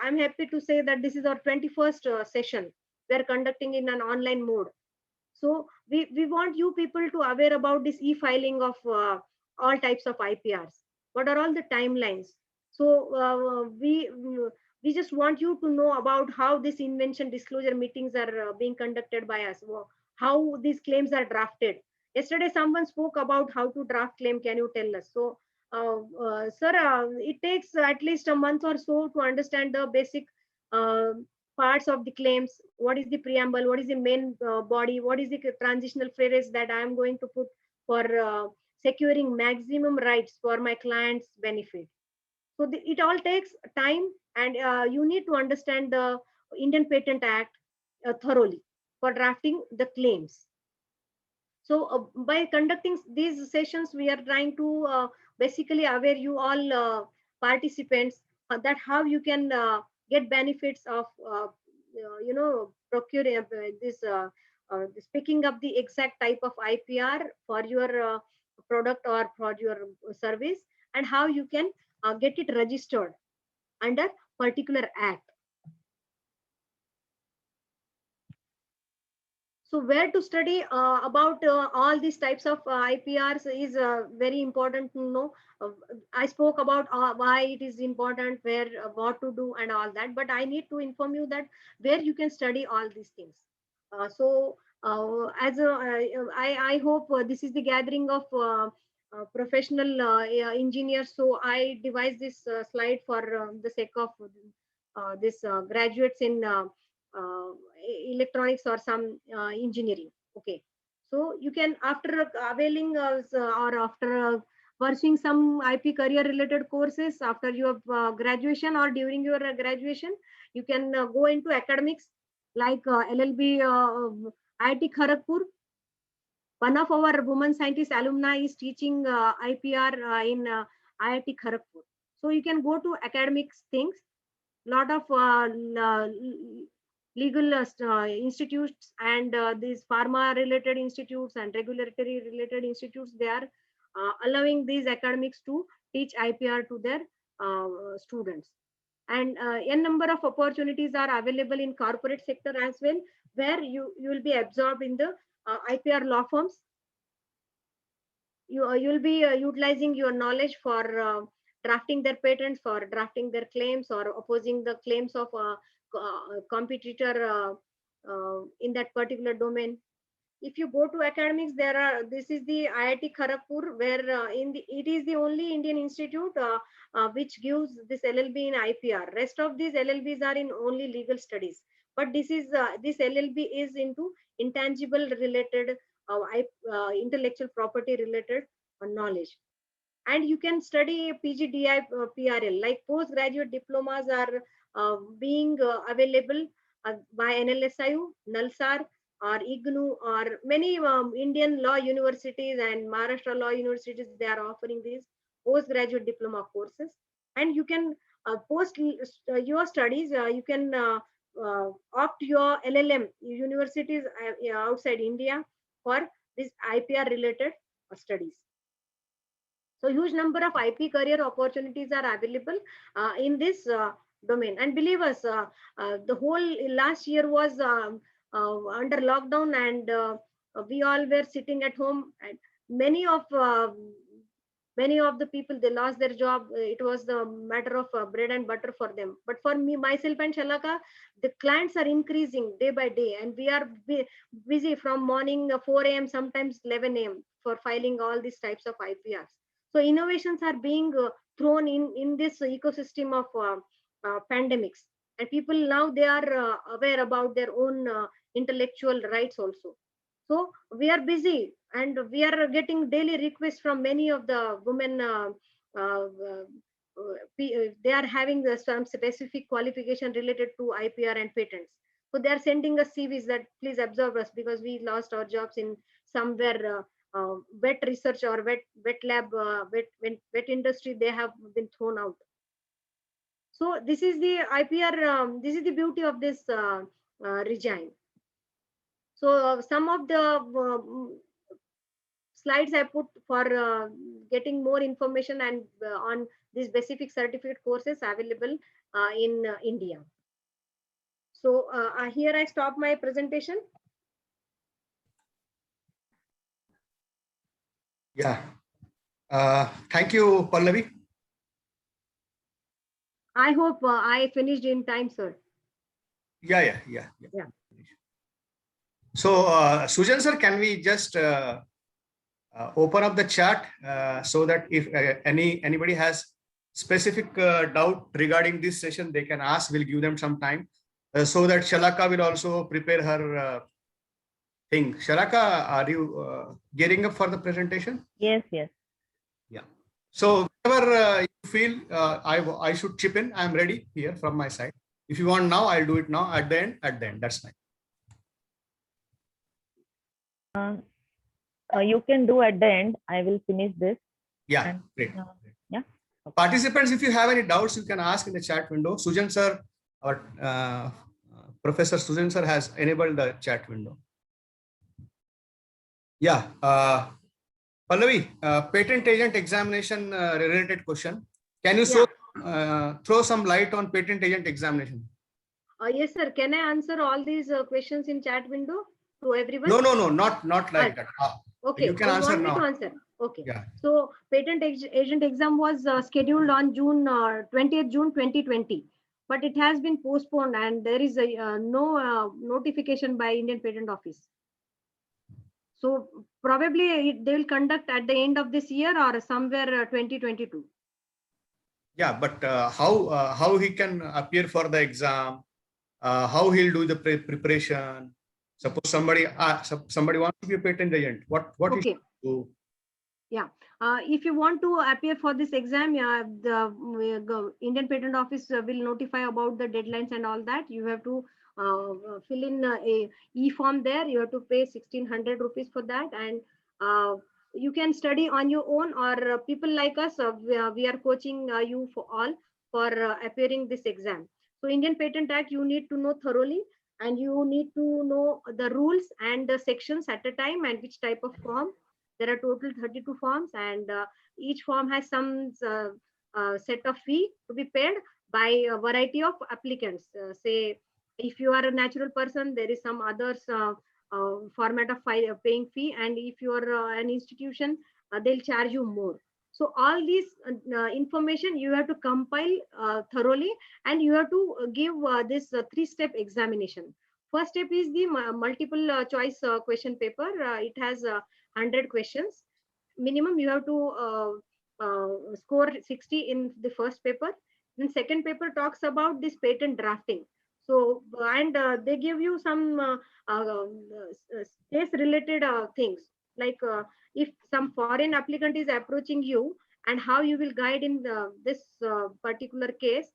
I'm happy to say that this is our 21st session we are conducting in an online mode. So we want you people to aware about this e-filing of all types of IPRs. What are all the timelines? So we just want you to know about how this invention disclosure meetings are being conducted by us, how these claims are drafted. Yesterday someone spoke about how to draft claim. Can you tell us? So sir, it takes at least a month or so to understand the basic parts of the claims. What is the preamble? What is the main body? What is the transitional phrase that I am going to put for securing maximum rights for my client's benefit? So it all takes time, and you need to understand the Indian Patent Act thoroughly for drafting the claims. So by conducting these sessions, we are trying to basically aware you all participants that how you can get benefits of procuring this picking up the exact type of IPR for your product or for your service, and how you can get it registered under particular act. So where to study about all these types of IPRs is very important to know. I spoke about why it is important, where, what to do and all that, but I need to inform you that where you can study all these things. I hope this is the gathering of professional engineers. So I devised this slide for the sake of this graduates in electronics or some engineering. Okay, so you can, after availing or after pursuing some IP career related courses after your graduation or during your graduation, you can go into academics like LLB, IIT Kharagpur. One of our women scientist alumni is teaching IPR in IIT Kharagpur. So you can go to academics things. Lot of legal institutes and these pharma related institutes and regulatory related institutes, they are allowing these academics to teach IPR to their students. And n number of opportunities are available in corporate sector as well, where you will be absorbed in the IPR law firms. You'll be utilizing your knowledge for drafting their patents, for drafting their claims, or opposing the claims of a competitor in that particular domain. If you go to academics, this is the IIT Kharagpur, where it is the only Indian institute which gives this LLB in IPR. Rest of these LLBs are in only legal studies, but this LLB is into intangible related, intellectual property related knowledge. And you can study PGDI PRL, like postgraduate diplomas are being available by NLSIU, NALSAR, or IGNU, or many Indian law universities and Maharashtra law universities. They are offering these postgraduate diploma courses, and you can post your studies. You can opt your LLM universities outside India for this IPR related studies. So huge number of IP career opportunities are available in this domain. And believe us, the whole last year was under lockdown, and we all were sitting at home, and many of the people, they lost their job. It was the matter of bread and butter for them. But for me, myself and Shalaka, the clients are increasing day by day, and we are busy from morning 4 a.m. sometimes 11 a.m. for filing all these types of IPRs. So innovations are being thrown in this ecosystem of pandemics, and people now, they are aware about their own intellectual rights also. So we are busy, and we are getting daily requests from many of the women. They are having some specific qualification related to IPR and patents. So they are sending us CVs that please absorb us, because we lost our jobs in somewhere wet research or wet lab, wet industry. They have been thrown out. So this is the IPR. This is the beauty of this regime. So some of the slides I put for getting more information and on these specific certificate courses available in India. So here I stop my presentation. Yeah. Thank you, Pallavi. I hope I finished in time, sir. Yeah. So, Sujan sir, can we just open up the chat so that if anybody has specific doubt regarding this session, they can ask. We'll give them some time so that Shalaka will also prepare her thing. Shalaka, are you gearing up for the presentation? Yes. Yeah. So whenever you feel I should chip in, I'm ready here from my side. If you want now, I'll do it now. At the end, that's fine. You can do at the end. I will finish this. Yeah, great. Yeah. Okay. Participants, if you have any doubts, you can ask in the chat window. Sujan sir, our Professor Sujan sir has enabled the chat window. Yeah. Pallavi, patent agent examination related question. Can you throw some light on patent agent examination? Yes, sir. Can I answer all these questions in chat window to everyone? No, not like that. Okay. You can you answer want me now. to answer? Okay. Yeah. So patent agent exam was scheduled on June 20th June 2020, but it has been postponed and there is a no notification by Indian Patent Office. So probably they will conduct at the end of this year or somewhere 2022. Yeah, but how he can appear for the exam? How he'll do the preparation? Suppose somebody wants to be a patent agent. What he Okay. should do? Yeah. If you want to appear for this exam, the Indian Patent Office will notify about the deadlines and all that. You have to fill in a e-form there. You have to pay 1,600 rupees for that, and you can study on your own. Or people like us, we are coaching you for all for appearing this exam. So Indian Patent Act, you need to know thoroughly, and you need to know the rules and the sections at a time and which type of form. There are total 32 forms, and each form has some set of fee to be paid by a variety of applicants. Say, if you are a natural person, there is some others format of paying fee, and if you are an institution, they'll charge you more. So all these information you have to compile thoroughly, and you have to give this three-step examination. First step is the multiple choice question paper. It has 100 questions. Minimum you have to score 60 in the first paper. Then second paper talks about this patent drafting. So, and they give you some case related things, like if some foreign applicant is approaching you, and how you will guide in this particular case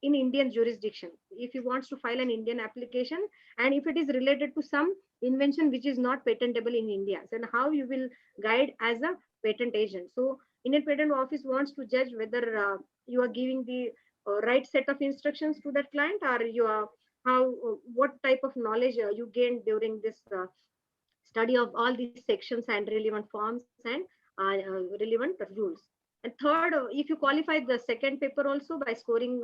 in Indian jurisdiction. If he wants to file an Indian application, and if it is related to some invention which is not patentable in India, then how you will guide as a patent agent. So Indian Patent Office wants to judge whether you are giving the right set of instructions to that client, or you are what type of knowledge you gained during this study of all these sections and relevant forms and relevant rules. And third, if you qualify the second paper also by scoring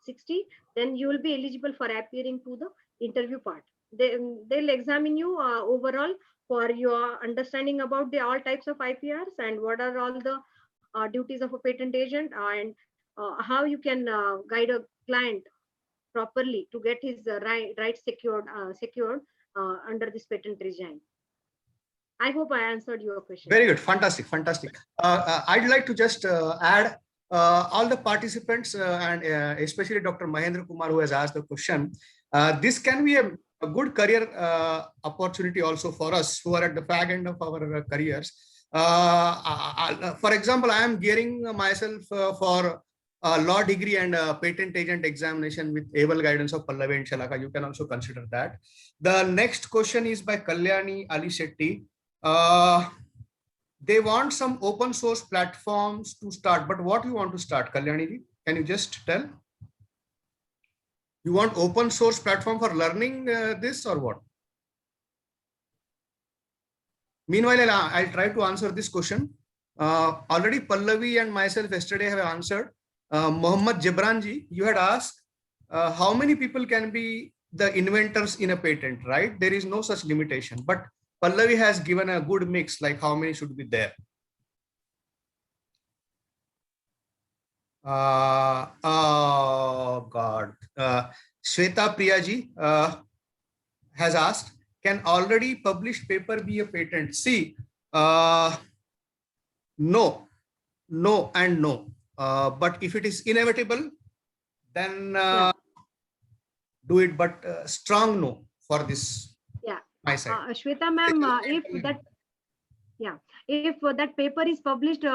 60, then you will be eligible for appearing to the interview part. They'll examine you overall for your understanding about the all types of IPRs and what are all the duties of a patent agent, and how you can guide a client properly to get his rights secured under this patent regime. I hope I answered your question. Very good. Fantastic. I'd like to just add all the participants and especially Dr. Mahendra Kumar, who has asked the question. This can be a good career opportunity also for us who are at the fag end of our careers. For example, I am gearing myself for a law degree and patent agent examination with able guidance of Pallavi and Shalaka. You can also consider that. The next question is by Kalyani Ali Shetty. They want some open source platforms to start, but what you want to start, Kalyani ji? Can you just tell? You want open source platform for learning this or what? Meanwhile, I'll try to answer this question. Already Pallavi and myself yesterday have answered. Mohammad Jabran ji, you had asked how many people can be the inventors in a patent, right? There is no such limitation, but Pallavi has given a good mix, like how many should be there. Oh God. Shweta Priyaji has asked, can already published paper be a patent? See, no and no. But if it is inevitable, then do it, but strong no for this. My side. Shweta ma'am, if that paper is published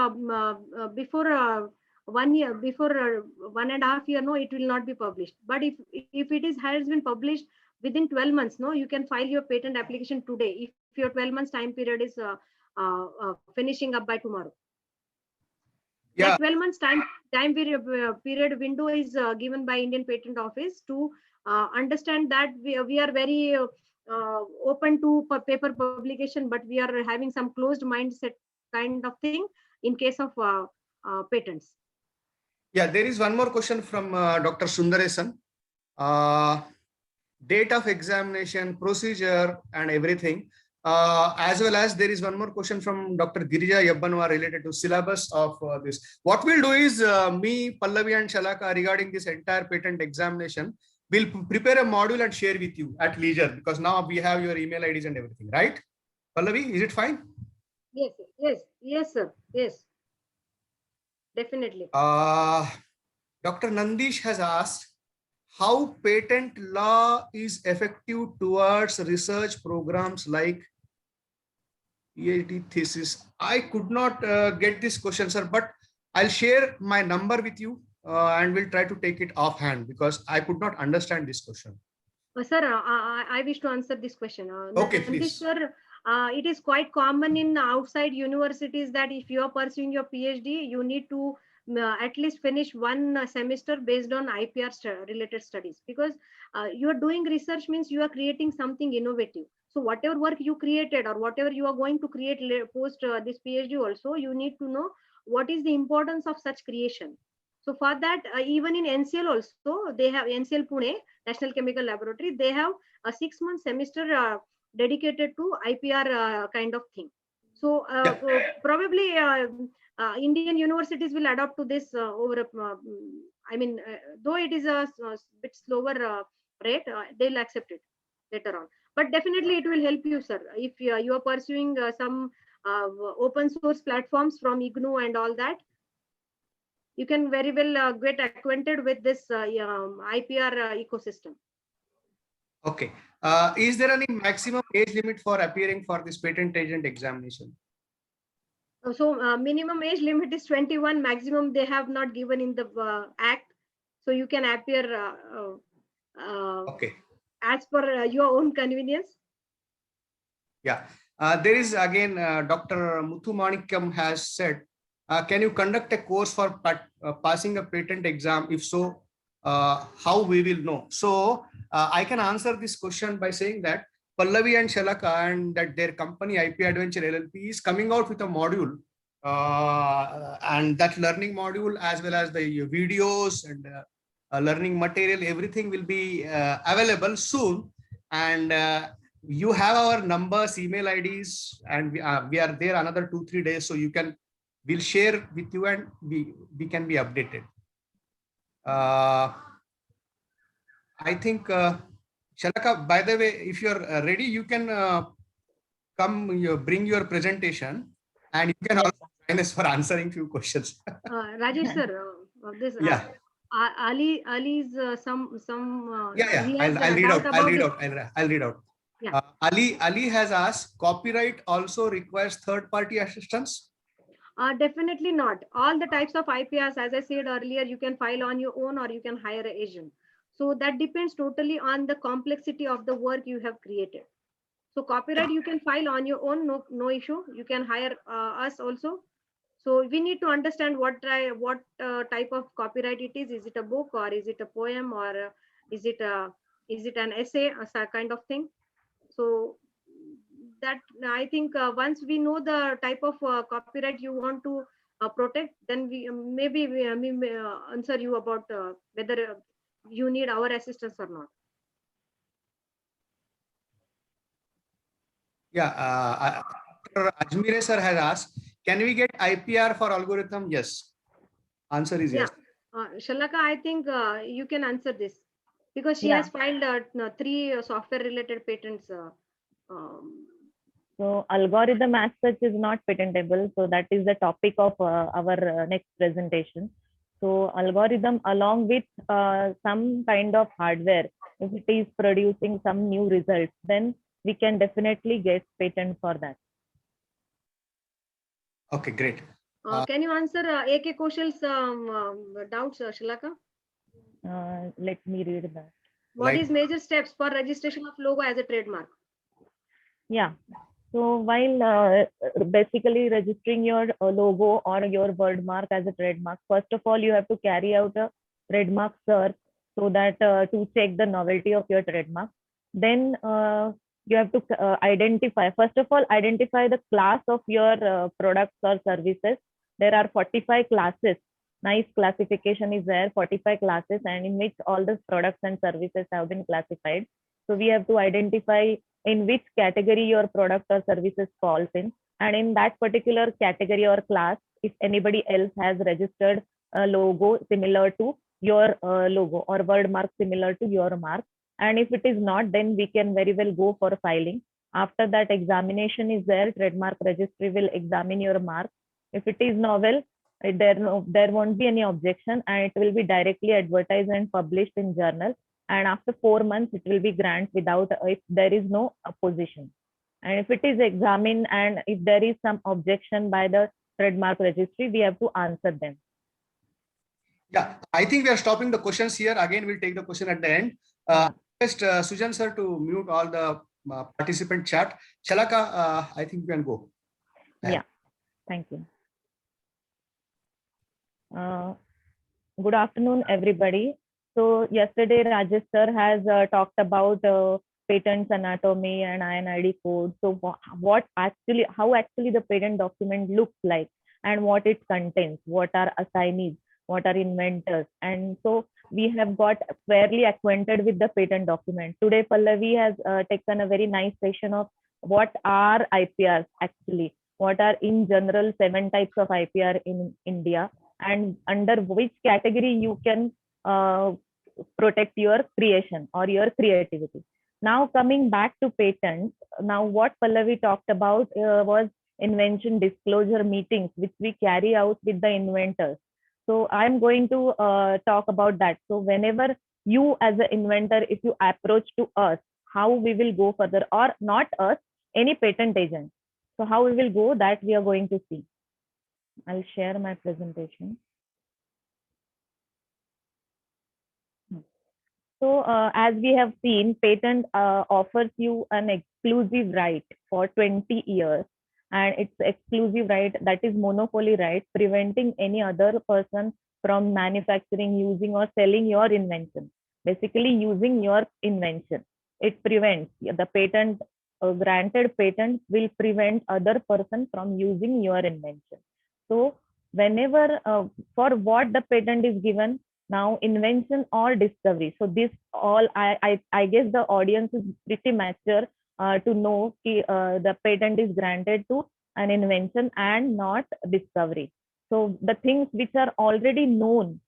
before 1 year, before 1.5 years, no, it will not be published. But if it has been published within 12 months, no, you can file your patent application today if your 12 months time period is finishing up by tomorrow. Yeah. Like 12 months time period window is given by Indian Patent Office to understand that we are very open to paper publication, but we are having some closed mindset kind of thing in case of patents. Yeah, there is one more question from Dr. Sundaresan. Date of examination, procedure, and everything. As well as there is one more question from Dr. Girija Yabbanwa related to syllabus of this. What we'll do is me, Pallavi and Shalaka regarding this entire patent examination, we'll prepare a module and share with you at leisure, because now we have your email IDs and everything, right? Pallavi, is it fine? Yes, yes, sir. Yes, definitely. Dr. Nandish has asked how patent law is effective towards research programs like PhD thesis. I could not get this question, sir, but I'll share my number with you and we'll try to take it offhand because I could not understand this question. Sir, I wish to answer this question. Okay, Nandish please. sir, it is quite common in outside universities that if you are pursuing your PhD, you need to at least finish one semester based on IPR related studies, because you are doing research means you are creating something innovative. So whatever work you created or whatever you are going to create post this PhD also, you need to know what is the importance of such creation. So for that, even in NCL also, they have NCL Pune, National Chemical Laboratory, they have a 6-month semester dedicated to IPR kind of thing. So probably Indian universities will adopt to this over, though it is a bit slower rate, they'll accept it later on. But definitely it will help you, sir. If you are pursuing some open source platforms from IGNOU and all that, you can very well get acquainted with this IPR ecosystem. Okay. Is there any maximum age limit for appearing for this patent agent examination? So minimum age limit is 21, maximum they have not given in the act. So you can appear Okay. as per your own convenience. Yeah. There is again, Dr. Muthu Manikam has said, can you conduct a course for passing a patent exam? If so, how we will know? So I can answer this question by saying that Pallavi and Shalaka and that their company IP Adventure LLP is coming out with a module, and that learning module as well as the videos and learning material, everything will be available soon. And you have our numbers, email IDs, and we are there another 2-3 days, so you can, we'll share with you and we can be updated. I think Shalaka, by the way, if you're ready, you can bring your presentation and you can also join us for answering few questions. Rajesh sir, this Yeah. Ali's Yeah. he has I'll read doubt out. I'll read about out. I'll read out. Yeah. Ali has asked, copyright also requires third-party assistance? Definitely not. All the types of IPRs, as I said earlier, you can file on your own or you can hire an agent. So that depends totally on the complexity of the work you have created. So copyright you can file on your own, no issue. You can hire us also. So we need to understand what type of copyright it is. Is it a book or is it a poem or is it an essay, a kind of thing? So that I think once we know the type of copyright you want to protect, then we may answer you about whether you need our assistance or not. Yeah. Dr. Ajmire sir has asked, can we get IPR for algorithm? Yes. Answer is yes. Shalaka, I think you can answer this because she Yeah. has filed 3 software related patents. So algorithm as such is not patentable. So that is the topic of our next presentation. So algorithm along with some kind of hardware, if it is producing some new results, then we can definitely get patent for that. Okay, great. Can you answer AK Kaushal's doubts, Shalaka? Let me read that. What Like- is major steps for registration of logo as a trademark? Yeah. So while basically registering your logo or your word mark as a trademark, first of all, you have to carry out a trademark search so that to check the novelty of your trademark. Then you have to identify, first of all, identify the class of your products or services. There are 45 classes. Nice classification is there, 45 classes, and in which all the products and services have been classified. So we have to identify in which category your product or services falls in. And in that particular category or class, if anybody else has registered a logo similar to your logo or word mark similar to your mark. And if it is not, then we can very well go for filing. After that, examination is there. Trademark registry will examine your mark. If it is novel, there won't be any objection, and it will be directly advertised and published in journal. And after 4 months, it will be granted without, if there is no opposition. And if it is examined and if there is some objection by the trademark registry, we have to answer them. Yeah, I think we are stopping the questions here. Again, we'll take the question at the end. Request Sujan sir to mute all the participant chat. Chalaka, I think we can go. Yeah, thank you. Good afternoon, everybody. So yesterday, Rajesh sir has talked about patents anatomy and INID code. So how actually the patent document looks like and what it contains, what are assignees, what are inventors. And so we have got fairly acquainted with the patent document. Today, Pallavi has taken a very nice session of what are IPRs actually, what are in general 7 types of IPR in India, and under which category you can protect your creation or your creativity. Now coming back to patents, now what Pallavi talked about was invention disclosure meetings, which we carry out with the inventors. So I'm going to talk about that. So whenever you as an inventor, if you approach to us, how we will go further, or not us, any patent agent. So how we will go, that we are going to see. I'll share my presentation. So as we have seen, patent offers you an exclusive right for 20 years. And it's exclusive right, that is monopoly right, preventing any other person from manufacturing, using or selling your invention. Basically using your invention. It prevents the patent, granted patent will prevent other person from using your invention. So whenever, for what the patent is given, now invention or discovery. So this all, I guess the audience is pretty mature to know the patent is granted to an invention and not discovery. So the things which are already known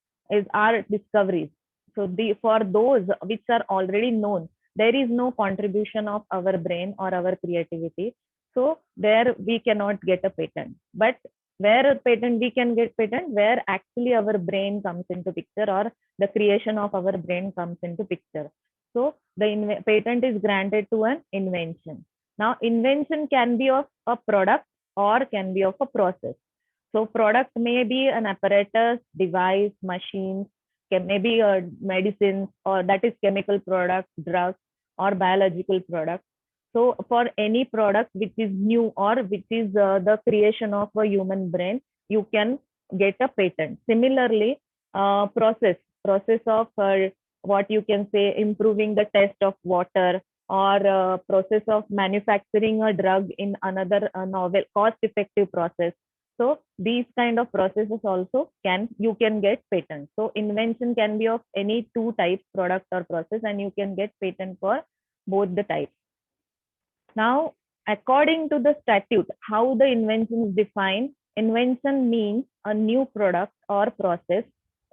are discoveries. So for those which are already known, there is no contribution of our brain or our creativity. So there we cannot get a patent. But where a patent we can get patent, where actually our brain comes into picture or the creation of our brain comes into picture. So the patent is granted to an invention. Now invention can be of a product or can be of a process. So product may be an apparatus, device, machines, maybe medicines, or that is chemical products, drugs, or biological products. So for any product which is new or which is the creation of a human brain, you can get a patent. Similarly, process of what you can say improving the test of water, or process of manufacturing a drug in another novel cost-effective process. So these kind of processes also you can get patent. So invention can be of any 2 types, product or process, and you can get patent for both the types. Now, according to the statute, how the invention is defined, invention means a new product or process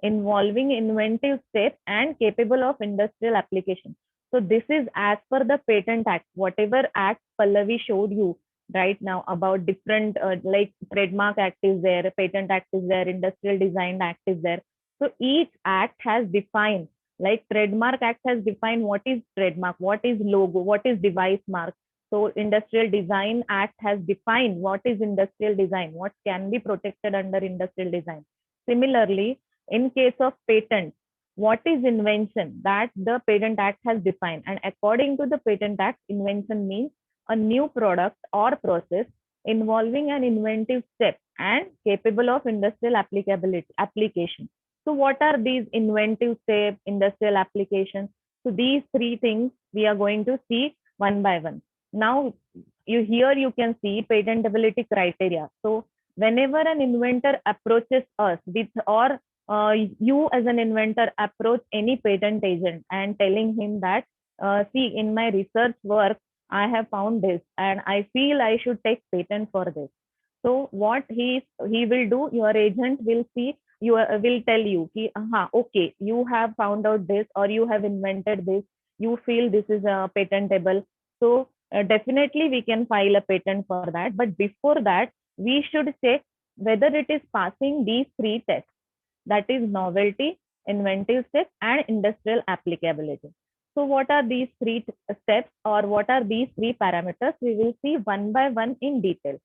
involving inventive step and capable of industrial application. So this is as per the Patent Act, whatever act Pallavi showed you right now about different, like Trademark Act is there, Patent Act is there, Industrial Design Act is there. So each act has defined, like Trademark Act has defined what is trademark, what is logo, what is device mark. So Industrial Design Act has defined what is industrial design, what can be protected under industrial design. Similarly, in case of patent, what is invention, that the Patent Act has defined. And according to the Patent Act, invention means a new product or process involving an inventive step and capable of industrial application. So what are these inventive steps, industrial applications? So these 3 things we are going to see one by one. Now, here you can see patentability criteria. So whenever an inventor approaches us with, or you as an inventor approach any patent agent and telling him that, see, in my research work, I have found this and I feel I should take patent for this. So what he will do, your agent will see, you will tell you, okay, you have found out this, or you have invented this, you feel this is patentable. So definitely we can file a patent for that. But before that, we should check whether it is passing these three tests, that is novelty, inventive step, and industrial applicability. So what are these three steps, or what are these three parameters? We will see one by one in detail.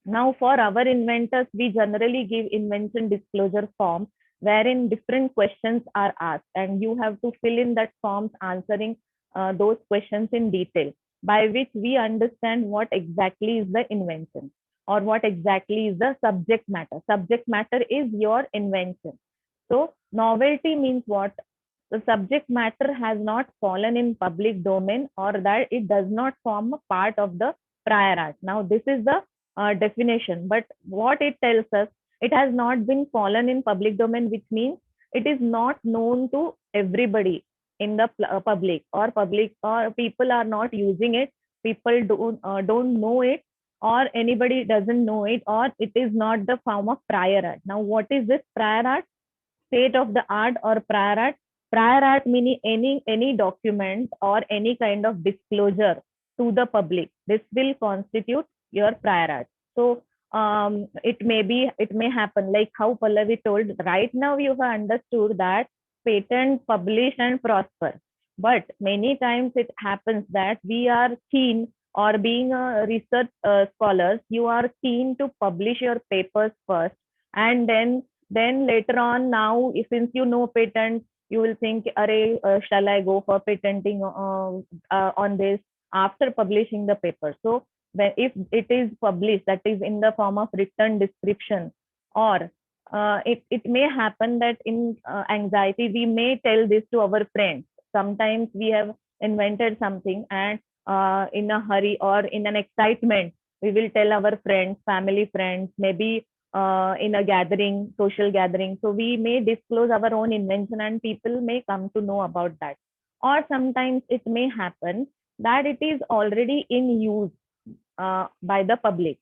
Now, for our inventors, we generally give invention disclosure form wherein different questions are asked, and you have to fill in that forms answering those questions in detail, by which we understand what exactly is the invention, or what exactly is the subject matter. Subject matter is your invention. So novelty means what? The subject matter has not fallen in public domain, or that it does not form a part of the prior art. Now, this is the definition, but what it tells us, it has not been fallen in public domain, which means it is not known to everybody in the public, or people are not using it, people don't know it, or anybody doesn't know it, or it is not the form of prior art. Now, what is this prior art? State of the art or prior art. Prior art meaning any document or any kind of disclosure to the public. This will constitute your prior art. So it may happen like how Pallavi told. Right now you have understood that patent publish and prosper, but many times it happens that we are keen, or being a research scholars, you are keen to publish your papers first, and then later on, now since you know patent, you will think, Array, shall I go for patenting on this after publishing the paper? So if it is published, that is in the form of written description, or it may happen that in anxiety, we may tell this to our friends. Sometimes we have invented something, and in a hurry or in an excitement, we will tell our friends, family friends, maybe in a gathering, social gathering. So we may disclose our own invention, and people may come to know about that. Or sometimes it may happen that it is already in use by the public.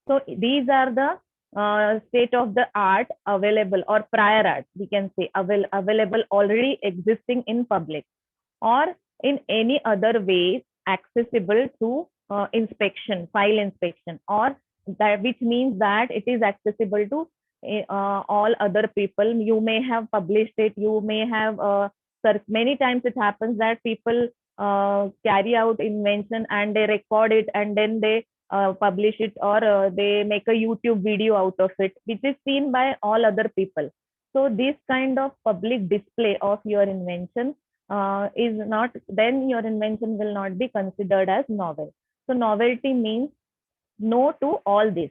So these are the state of the art available, or prior art, we can say, available, already existing in public, or in any other way accessible to inspection, file inspection, or that, which means that it is accessible to all other people. You may have published it, you may have many times it happens that people carry out invention and they record it, and then they publish it, or they make a YouTube video out of it, which is seen by all other people. So this kind of public display of your invention is not, then your invention will not be considered as novel. So novelty means no to all this.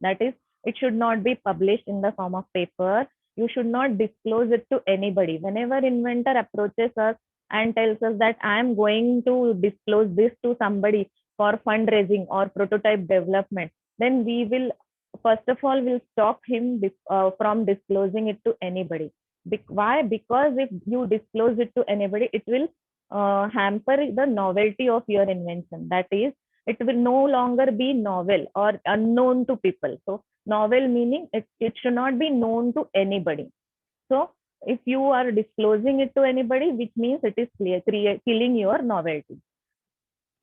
That is, it should not be published in the form of paper. You should not disclose it to anybody. Whenever inventor approaches us and tells us that I am going to disclose this to somebody for fundraising or prototype development, then we will, first of all, will stop him from disclosing it to anybody. Why? Because if you disclose it to anybody, it will hamper the novelty of your invention. That is, it will no longer be novel or unknown to people. So novel meaning it should not be known to anybody. So if you are disclosing it to anybody, which means it is killing your novelty.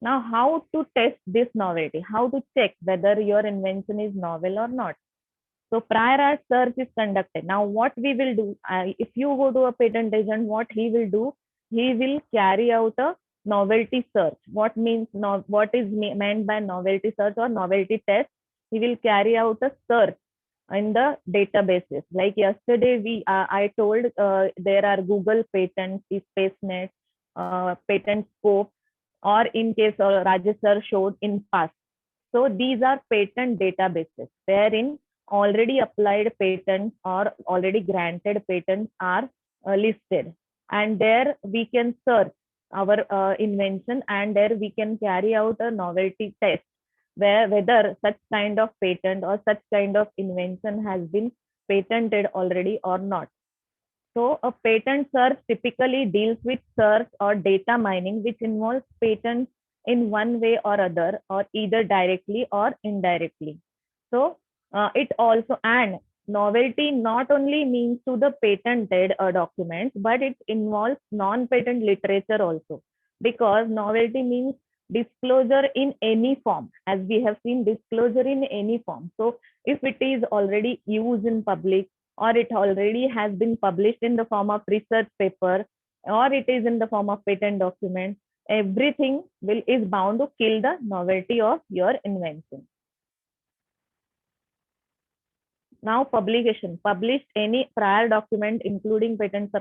Now, how to test this novelty? How to check whether your invention is novel or not? So prior art search is conducted. Now, what we will do, if you go to a patent agent, what he will do, he will carry out a novelty search. What is meant by novelty search or novelty test? He will carry out a search in the databases. Like yesterday, I told there are Google patents, SpaceNet, patent scope, or in case Rajesh sir showed in past. So these are patent databases wherein already applied patents or already granted patents are listed, and there we can search our invention, and there we can carry out a novelty test where whether such kind of patent or such kind of invention has been patented already or not. So a patent search typically deals with search or data mining, which involves patents in one way or other, or either directly or indirectly. So it also, and novelty not only means to the patented documents, but it involves non-patent literature also, because novelty means disclosure in any form, as we have seen, disclosure in any form. So if it is already used in public, or it already has been published in the form of research paper, or it is in the form of patent document, everything is bound to kill the novelty of your invention. Now, publication. Published any prior document, including patent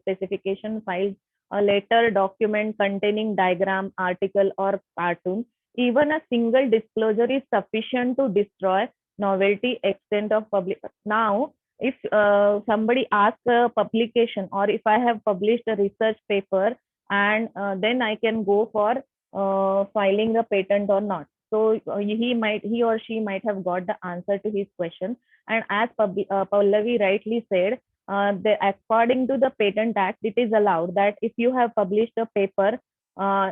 specification, filed a later document containing diagram, article, or cartoon. Even a single disclosure is sufficient to destroy novelty extent of public. Now, if somebody asks a publication, or if I have published a research paper, and then I can go for filing a patent or not. So he or she might have got the answer to his question. And as Pallavi rightly said, according to the Patent Act, it is allowed that if you have published a paper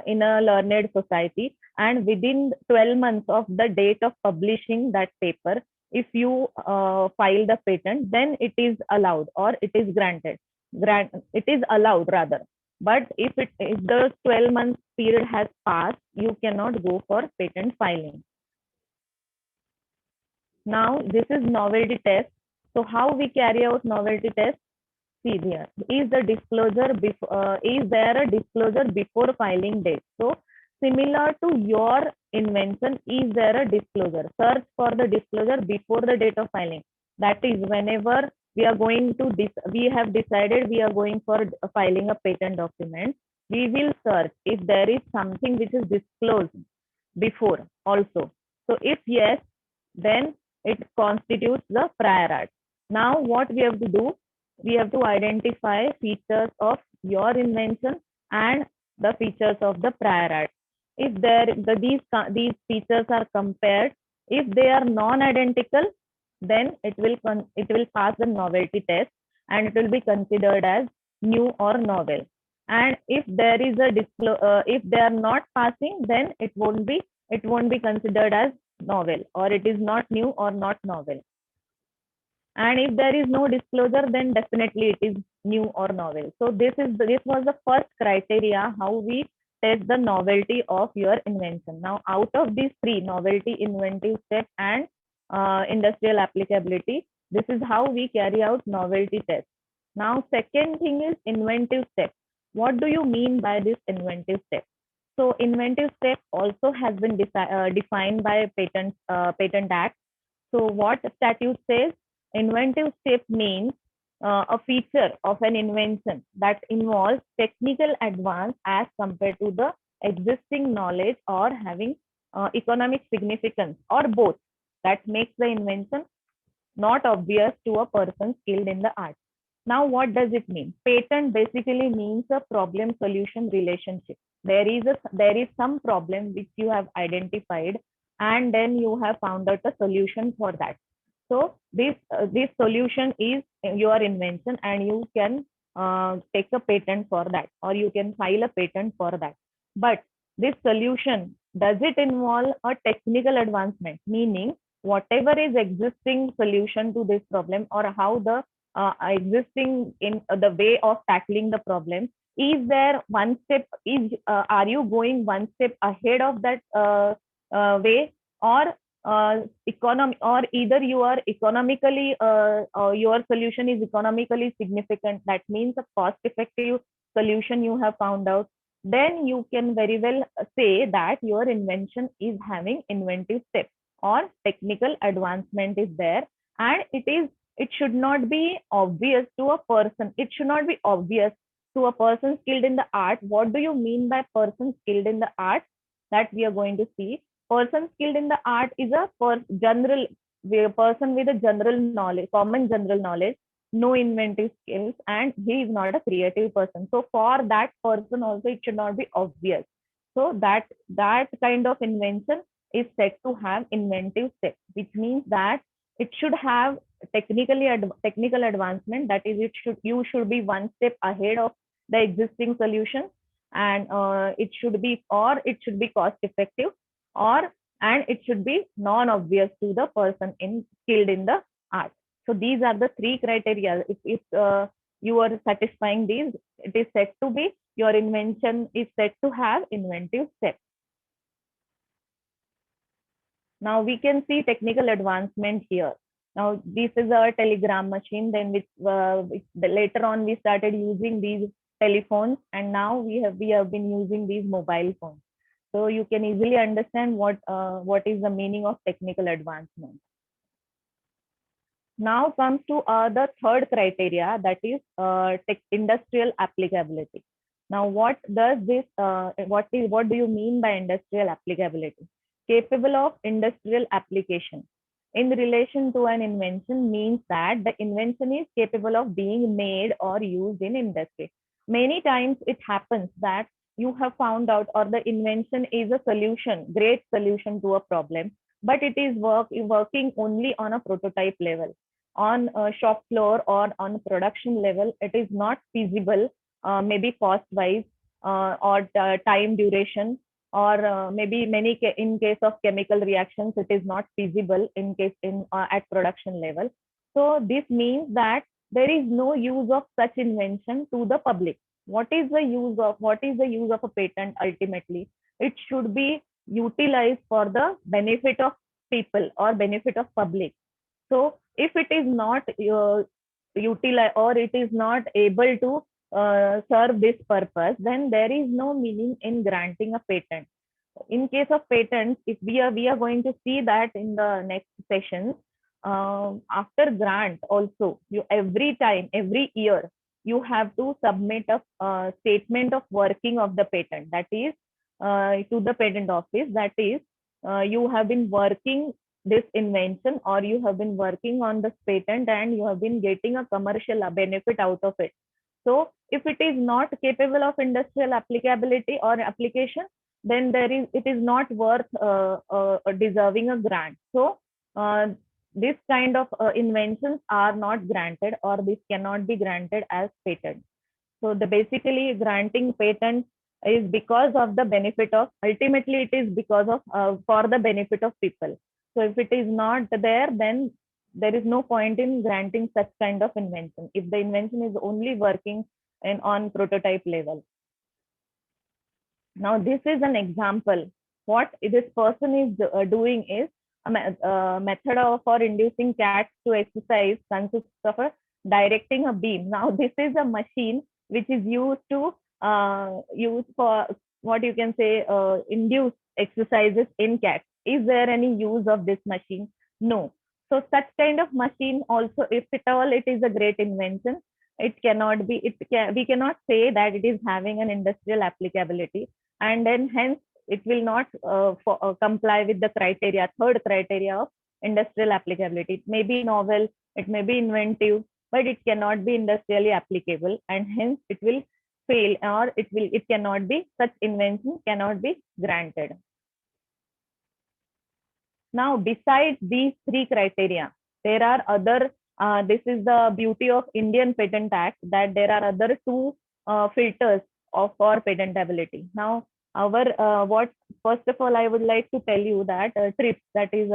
in a learned society, and within 12 months of the date of publishing that paper, if you file the patent, then it is allowed, or it is granted. It is allowed rather. But if the 12 months period has passed, you cannot go for patent filing. Now, this is novelty test. So how we carry out novelty test? See here, is there a disclosure before filing date? So similar to your invention, is there a disclosure? Search for the disclosure before the date of filing. That is, whenever we are going to we have decided we are going for filing a patent document, we will search if there is something which is disclosed before also. So if yes, then it constitutes the prior art. Now what we have to do, we have to identify features of your invention and the features of the prior art. If these features are compared, if they are non-identical, then it will pass the novelty test, and it will be considered as new or novel. And if there is if they are not passing, then it won't be considered as novel, or it is not new or not novel. And if there is no disclosure, then definitely it is new or novel. So this was the first criteria how we test the novelty of your invention. Now, out of these three, novelty, inventive step, and industrial applicability, this is how we carry out novelty test. Now, second thing is inventive step. What do you mean by this inventive step? So inventive step also has been defined by Patent Act. So what statute says? Inventive step means a feature of an invention that involves technical advance as compared to the existing knowledge, or having economic significance, or both, that makes the invention not obvious to a person skilled in the art. Now, what does it mean? Patent basically means a problem solution relationship. There is some problem which you have identified, and then you have found out a solution for that. So this solution is your invention, and you can take a patent for that, or you can file a patent for that. But this solution, does it involve a technical advancement? Meaning, whatever is existing solution to this problem, or how the existing in the way of tackling the problem, is there one step? Are you going one step ahead of that way, or economy, or either you are economically your solution is economically significant, that means a cost effective solution you have found out, then you can very well say that your invention is having inventive step, or technical advancement is there. And it should not be obvious to a person. It should not be obvious to a person skilled in the art. What do you mean by person skilled in the art? That we are going to see. Person skilled in the art is a person with a general knowledge, common general knowledge, no inventive skills, and he is not a creative person. So for that person also, it should not be obvious. So that kind of invention is said to have inventive step, which means that it should have technical advancement. That is, you should be one step ahead of the existing solution, and it should be cost effective, and it should be non-obvious to the person skilled in the art. So these are the three criteria. If you are satisfying these, it is said to be, your invention is said to have inventive steps. Now we can see technical advancement here. Now this is a telegram machine. Then later on we started using these telephones, and now we have been using these mobile phones. So you can easily understand what is the meaning of technical advancement. Now comes to the third criteria, that is industrial applicability. Now, what does this? What do you mean by industrial applicability? Capable of industrial application in relation to an invention means that the invention is capable of being made or used in industry. Many times it happens that you have found out, or the invention is a solution, great solution to a problem, but it is working only on a prototype level. On a shop floor or on production level, it is not feasible, maybe cost wise, or time duration, or maybe in case of chemical reactions, it is not feasible at production level. So this means that there is no use of such invention to the public. What is the use of a patent? Ultimately, it should be utilized for the benefit of people or benefit of public. So if it is not utilized, or it is not able to serve this purpose, then there is no meaning in granting a patent. In case of patents, if we are going to see that in the next sessions, after grant also, every year you have to submit a statement of working of the patent, that is to the patent office, that is you have been working this invention, or you have been working on this patent, and you have been getting a commercial benefit out of it. So if it is not capable of industrial applicability or application, then it is not worth deserving a grant. So this kind of inventions are not granted, or this cannot be granted as patent. So basically granting patent is because of the benefit of, ultimately it is because of for the benefit of people. So if it is not there, then there is no point in granting such kind of invention, if the invention is only working on prototype level. Now this is an example. What this person is doing is a method for inducing cats to exercise consists of directing a beam. Now this is a machine which is used for what you can say induce exercises in cats. Is there any use of this machine? No. So such kind of machine also, if at all it is a great invention, it cannot be, we cannot say that it is having an industrial applicability, and then hence it will not comply with the criteria, third criteria of industrial applicability. It may be novel, it may be inventive, but it cannot be industrially applicable, and hence it will fail, or it cannot be, such invention cannot be granted. Now, besides these three criteria, there are other, this is the beauty of Indian Patent Act, that there are other two filters for patentability. Now, first of all, I would like to tell you that TRIPS, that is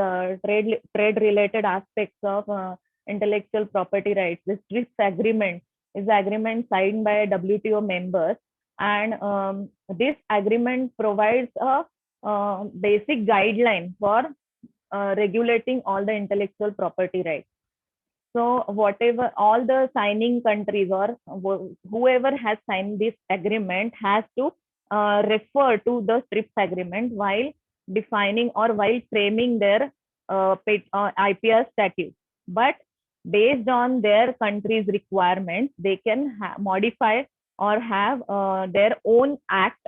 trade related aspects of intellectual property rights. This TRIPS agreement is the agreement signed by WTO members, and this agreement provides a basic guideline for regulating all the intellectual property rights. So whatever, all the signing countries or whoever has signed this agreement has to refer to the TRIPS agreement while defining or while framing their IPR statute. But based on their country's requirements, they can modify or have their own act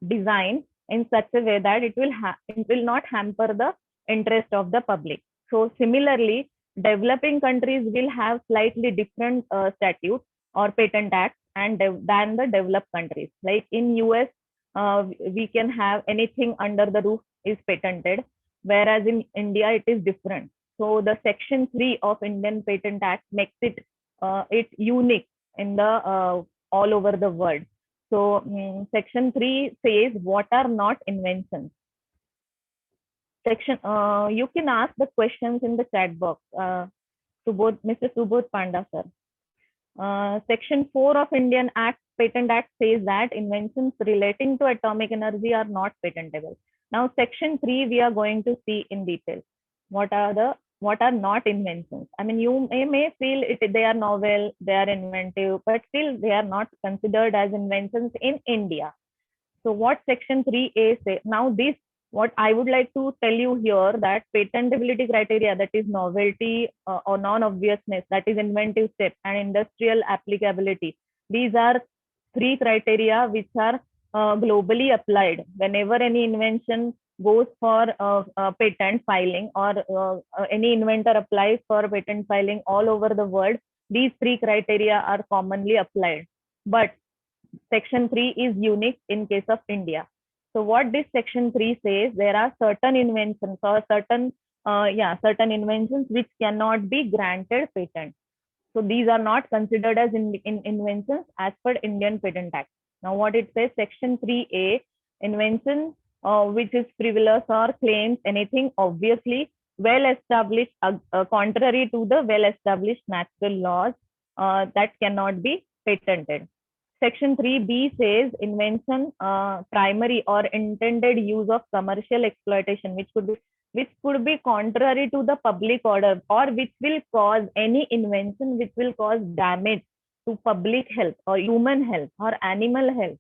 design in such a way that it will not hamper the interest of the public. So similarly, developing countries will have slightly different statutes or patent acts than the developed countries. Like in US, we can have anything under the roof is patented, whereas in India it is different. So the Section 3 of Indian Patent Act makes it unique in the all over the world. So Section 3 says what are not inventions. You can ask the questions in the chat box. Mr. Subodh Panda, sir. Section 4 of Indian Patent Act says that inventions relating to atomic energy are not patentable. Now, Section 3 we are going to see in detail. What are not inventions? I mean, you may feel they are novel, they are inventive, but still they are not considered as inventions in India. So what Section 3A say? Now this, what I would like to tell you here, that patentability criteria, that is novelty or non-obviousness, that is inventive step, and industrial applicability. These are 3 criteria which are globally applied whenever any invention goes for patent filing, or any inventor applies for patent filing all over the world. These 3 criteria are commonly applied, but Section 3 is unique in case of India. So what this Section 3 says, there are certain inventions or certain inventions which cannot be granted patent. So these are not considered as inventions as per Indian Patent Act. Now what it says, Section 3A, invention which is frivolous or claims anything obviously well established, contrary to the well established natural laws, that cannot be patented. Section 3B says invention, primary or intended use of commercial exploitation, which could be contrary to the public order, or which will cause any invention which will cause damage to public health or human health or animal health,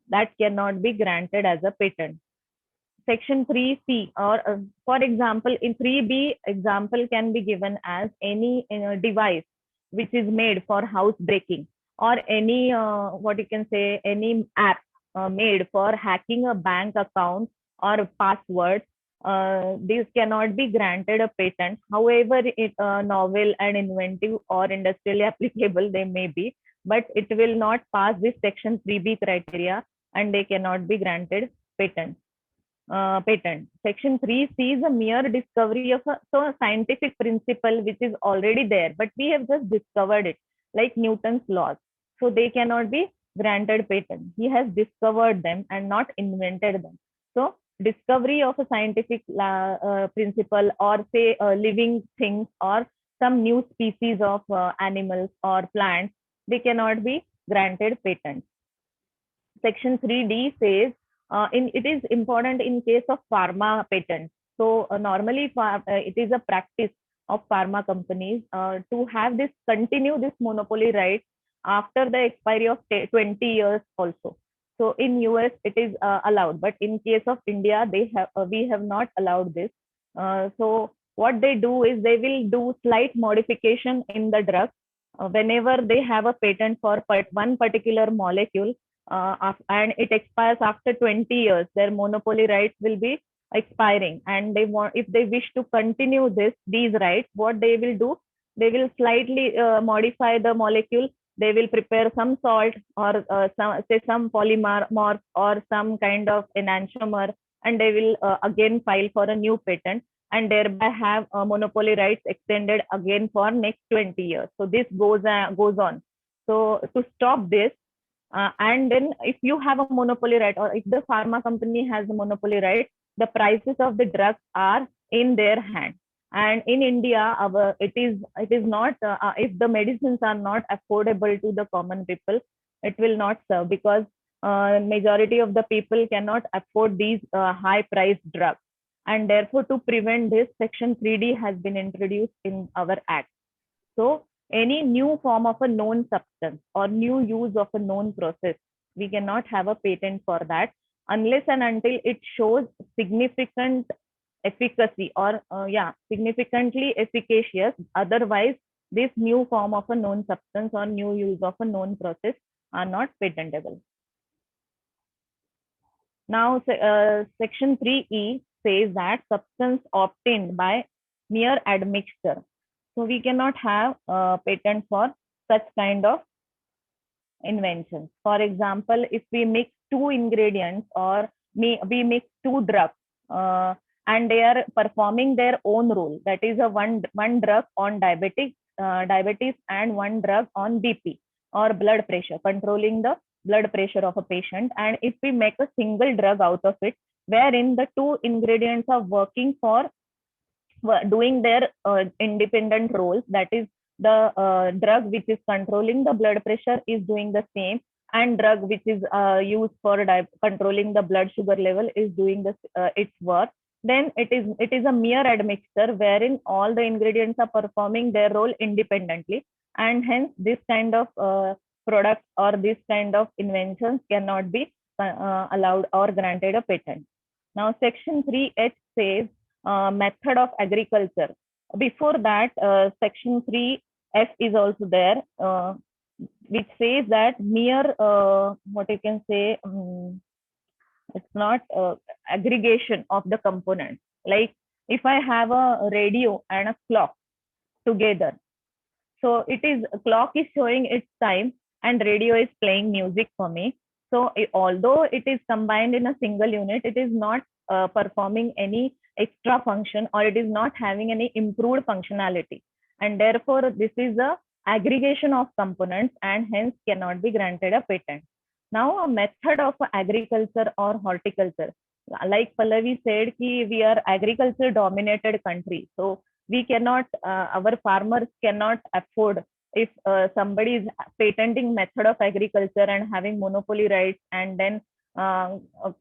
that cannot be granted as a patent. Section 3C, or for example, in 3B, example can be given as any device which is made for housebreaking, or any any app made for hacking a bank account or password. These cannot be granted a patent. However, it novel and inventive or industrially applicable they may be, but it will not pass this Section 3B criteria, and they cannot be granted patent. Section 3C is a mere discovery of a scientific principle which is already there, but we have just discovered it, like Newton's laws. So they cannot be granted patent. He has discovered them and not invented them. So discovery of a scientific principle, or say living things, or some new species of animals or plants, they cannot be granted patent. Section 3D says it is important in case of pharma patents. So normally it is a practice of pharma companies to have continue this monopoly right after the expiry of 20 years also. So in US it is allowed, but in case of India, we have not allowed this. So what they do is they will do slight modification in the drug whenever they have a patent for one particular molecule, and it expires after 20 years. Their monopoly rights will be expiring, and if they wish to continue these rights, what they will do, they will slightly modify the molecule. They will prepare some salt, or some polymer or some kind of enantiomer, and they will again file for a new patent, and thereby have monopoly rights extended again for next 20 years. So this goes on. So to stop this, and then if you have a monopoly right, or if the pharma company has a monopoly right, the prices of the drugs are in their hand. And in India, it is not, if the medicines are not affordable to the common people, it will not serve, because majority of the people cannot afford these high priced drugs. And therefore, to prevent this, Section 3D has been introduced in our Act. So any new form of a known substance or new use of a known process, we cannot have a patent for that unless and until it shows significant efficacy, or significantly efficacious. Otherwise, this new form of a known substance or new use of a known process are not patentable. Now, Section 3E says that substance obtained by mere admixture. So we cannot have patent for such kind of inventions. For example, if we mix two ingredients or we mix two drugs and they are performing their own role, that is a one drug on diabetes and one drug on BP or blood pressure, controlling the blood pressure of a patient. And if we make a single drug out of it, wherein the two ingredients are working for doing their independent roles, that is the drug which is controlling the blood pressure is doing the same, and drug which is used for controlling the blood sugar level is doing this its work, then it is a mere admixture wherein all the ingredients are performing their role independently, and hence this kind of products or this kind of inventions cannot be allowed or granted a patent. Now section 3H says method of agriculture. Before that, section 3F is also there, which says that mere what you can say, it's not aggregation of the components. Like if I have a radio and a clock together, so it is clock is showing its time and radio is playing music for me. So although it is combined in a single unit, it is not performing any extra function, or it is not having any improved functionality, and therefore this is a aggregation of components and hence cannot be granted a patent. Now a method of agriculture or horticulture, like Pallavi said, we are agriculture dominated country, so we cannot our farmers cannot afford if somebody is patenting method of agriculture and having monopoly rights and then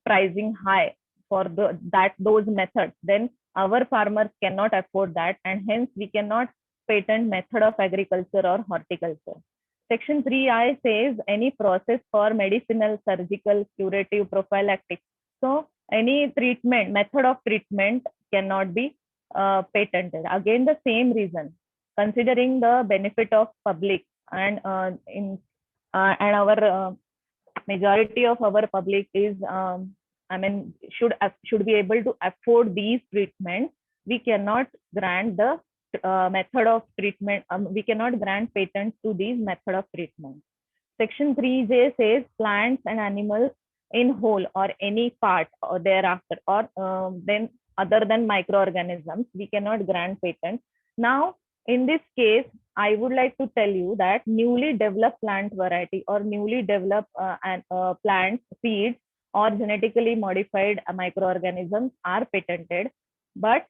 pricing high for those methods, then our farmers cannot afford that, and hence we cannot patent method of agriculture or horticulture. Section 3I says any process for medicinal, surgical, curative, prophylactic. So any treatment, method of treatment cannot be patented. Again, the same reason, considering the benefit of public and and our majority of our public is should be able to afford these treatments, we cannot grant the method of treatment, we cannot grant patents to these method of treatment. Section 3J says plants and animals in whole or any part or thereafter, or then other than microorganisms, we cannot grant patent. Now, in this case, I would like to tell you that newly developed plant variety or newly developed plant seeds or genetically modified microorganisms are patented, but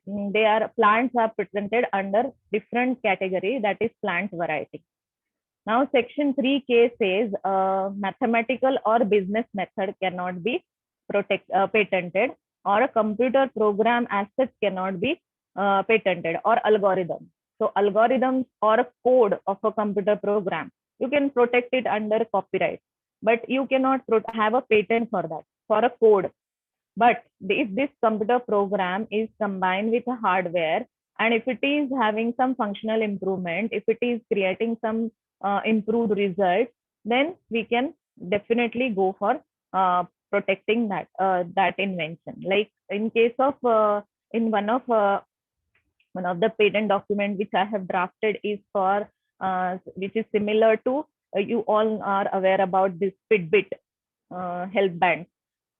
plants are patented under different category, that is plant variety. Now section 3K says mathematical or business method cannot be patented, or a computer program as such cannot be patented, or algorithm. So algorithms or a code of a computer program, you can protect it under copyright, but you cannot have a patent for that, for a code. But if this computer program is combined with a hardware, and if it is having some functional improvement, if it is creating some improved results, then we can definitely go for protecting that invention. Like in case of in one of the patent document which I have drafted is for which is similar to you all are aware about this Fitbit health band.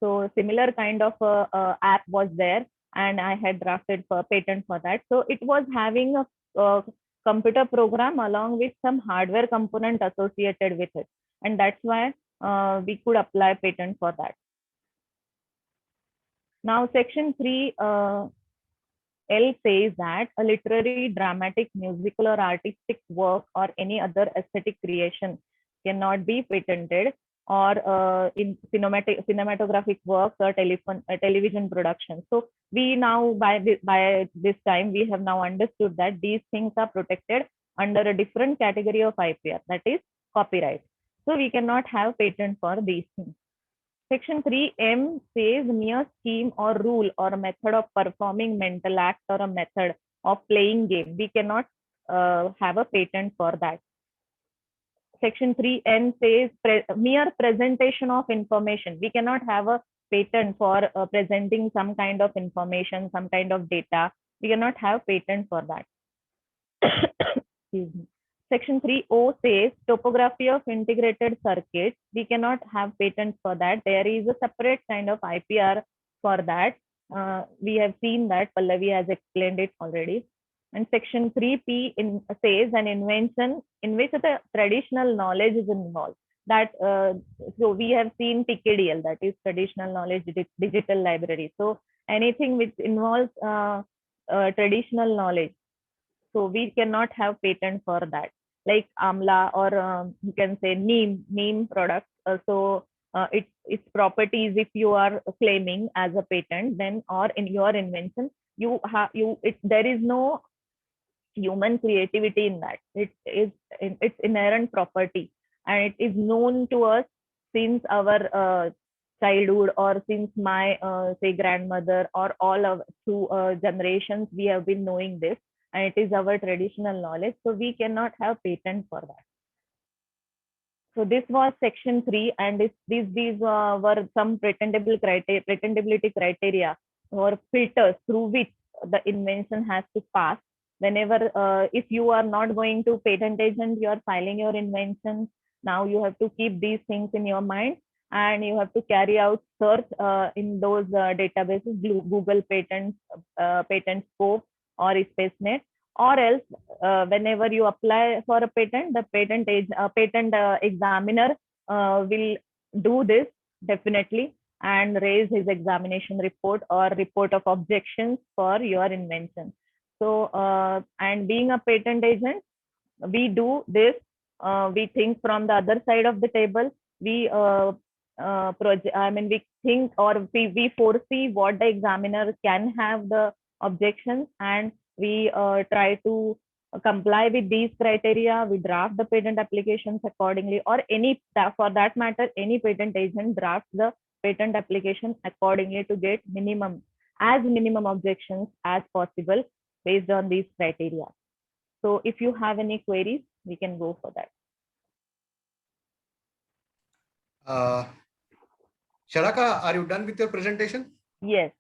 So similar kind of app was there, and I had drafted for patent for that. So it was having a computer program along with some hardware component associated with it, and that's why we could apply patent for that. Now section 3L says that a literary, dramatic, musical or artistic work or any other aesthetic creation cannot be patented, or in cinematographic works or television production. So we now by this time we have now understood that these things are protected under a different category of IPR, that is copyright. So we cannot have patent for these things. Section 3M says mere scheme or rule or method of performing mental act or a method of playing game, we cannot have a patent for that. Section 3N says mere presentation of information. We cannot have a patent for presenting some kind of information, some kind of data. We cannot have patent for that. Excuse me. Section 3O says topography of integrated circuits. We cannot have patents for that. There is a separate kind of IPR for that. We have seen that. Pallavi has explained it already. And section 3P says an invention in which the traditional knowledge is involved. That so we have seen TKDL, that is traditional knowledge digital library. So anything which involves traditional knowledge, so we cannot have patent for that, like amla or you can say neem product. Its properties, if you are claiming as a patent, then or in your invention, there is no human creativity in that. It is its inherent property, and it is known to us since our childhood, or since my say grandmother, or all of through generations we have been knowing this, and it is our traditional knowledge, so we cannot have patent for that. So this was section 3, and these were some patentability criteria or filters through which the invention has to pass. Whenever if you are not going to patent agent, you are filing your invention. Now you have to keep these things in your mind, and you have to carry out search in those databases, Google Patents, Patent Scope, or SpaceNet, or else whenever you apply for a patent, the patent examiner will do this definitely, and raise his examination report or report of objections for your invention. So and being a patent agent, we do this. We think from the other side of the table. We we think, or we foresee what the examiner can have the objections, and we try to comply with these criteria. We draft the patent applications accordingly, or for that matter, any patent agent drafts the patent application accordingly to get minimum objections as possible based on these criteria. So if you have any queries, we can go for that. Sharaka, are you done with your presentation? Yes.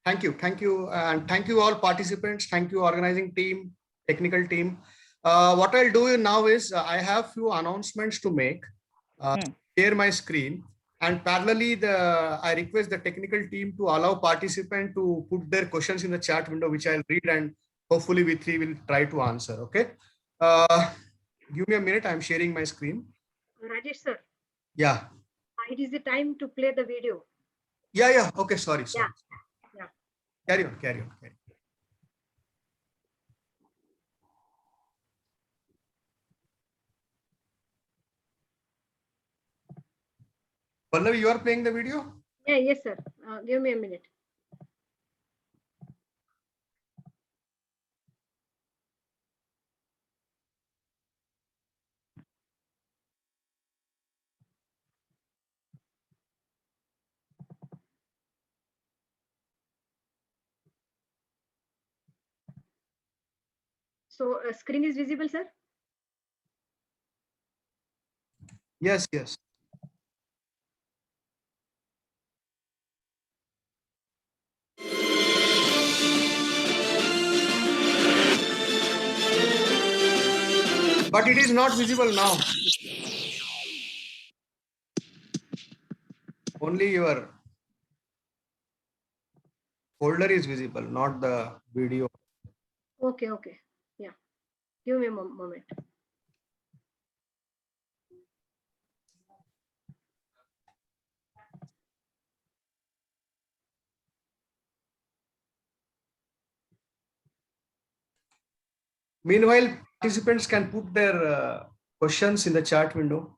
Thank you. And thank you all participants. Thank you organizing team, technical team. What I'll do now is I have few announcements to make. Share my screen, and parallelly I request the technical team to allow participant to put their questions in the chat window, which I'll read, and hopefully we three will try to answer. Okay. Give me a minute. I'm sharing my screen. Rajesh sir. Yeah. It is the time to play the video. Yeah. Okay. Sorry. Yeah. Carry on. Pallavi, you are playing the video? Yeah, yes, sir. Give me a minute. So screen is visible, sir? Yes. But it is not visible now. Only your folder is visible, not the video. Okay. Yeah. Give me a moment. Meanwhile, participants can put their questions in the chat window.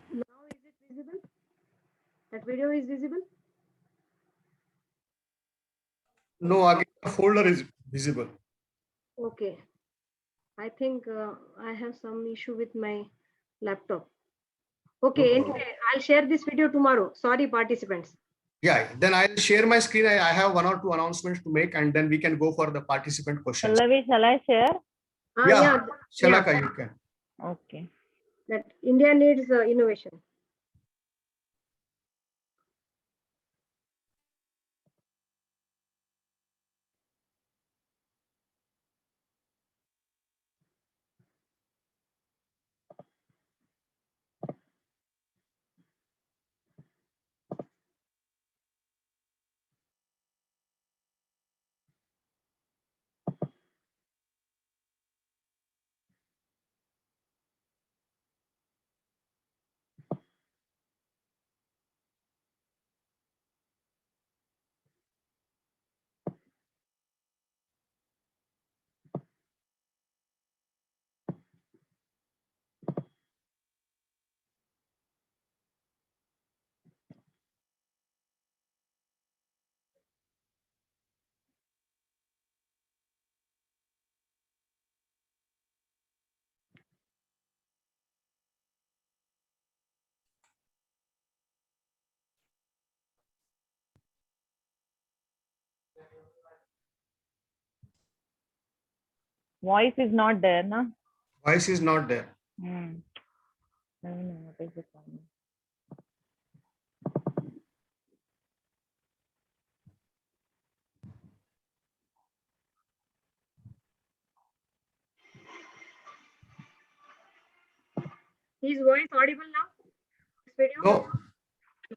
Now is it visible? That video is visible? No, again, the folder is visible. Okay. I think I have some issue with my laptop. Okay, problem. anyway, I'll share this video tomorrow. Sorry, participants. Yeah, then I'll share my screen. I have 1 or 2 announcements to make, and then we can go for the participant questions. Pallavi, shall I share? Yeah, Yeah, Shalaka, you can. Okay. that India needs innovation. Voice is not there, na? Voice is not there. I don't know what is the problem. Is voice audible now? This video? No,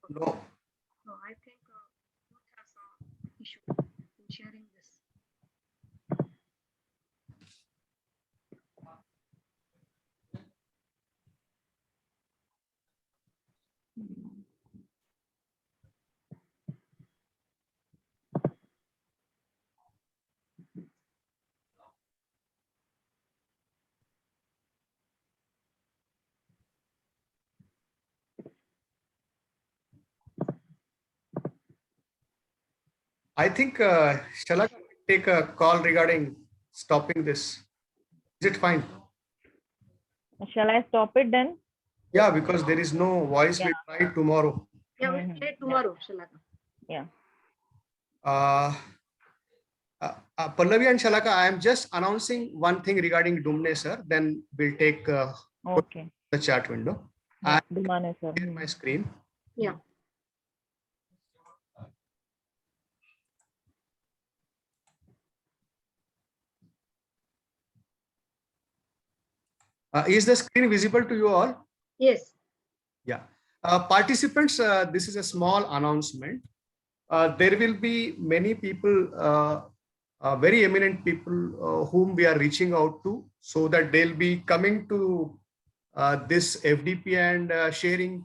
no. No, I think both have some issue in sharing this. I think Shalaka take a call regarding stopping this. Is it fine? Shall I stop it then? Yeah, because there is no voice. We'll try tomorrow. Yeah, we'll play tomorrow, Shalaka. Yeah. Pallavi and Shalaka, I am just announcing one thing regarding Dumne, sir. Then we'll take Okay. the chat window. Yeah. Dumane, sir. Share my screen. Yeah. Is the screen visible to you all? Yes. Yeah. Participants, this is a small announcement. There will be many people, very eminent people whom we are reaching out to, so that they'll be coming to this FDP and sharing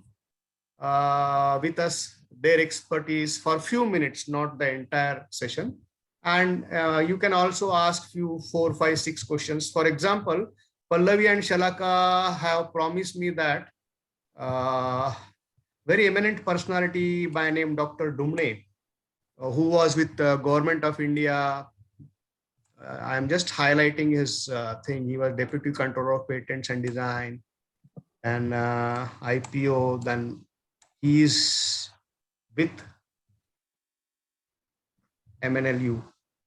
with us their expertise for a few minutes, not the entire session. And you can also ask few 4, 5, 6 questions. For example, Pallavi and Shalaka have promised me that very eminent personality by name Dr. Dumne, who was with the Government of India. I am just highlighting his thing. He was Deputy Controller of Patents and Design and IPO. Then he is with MNLU.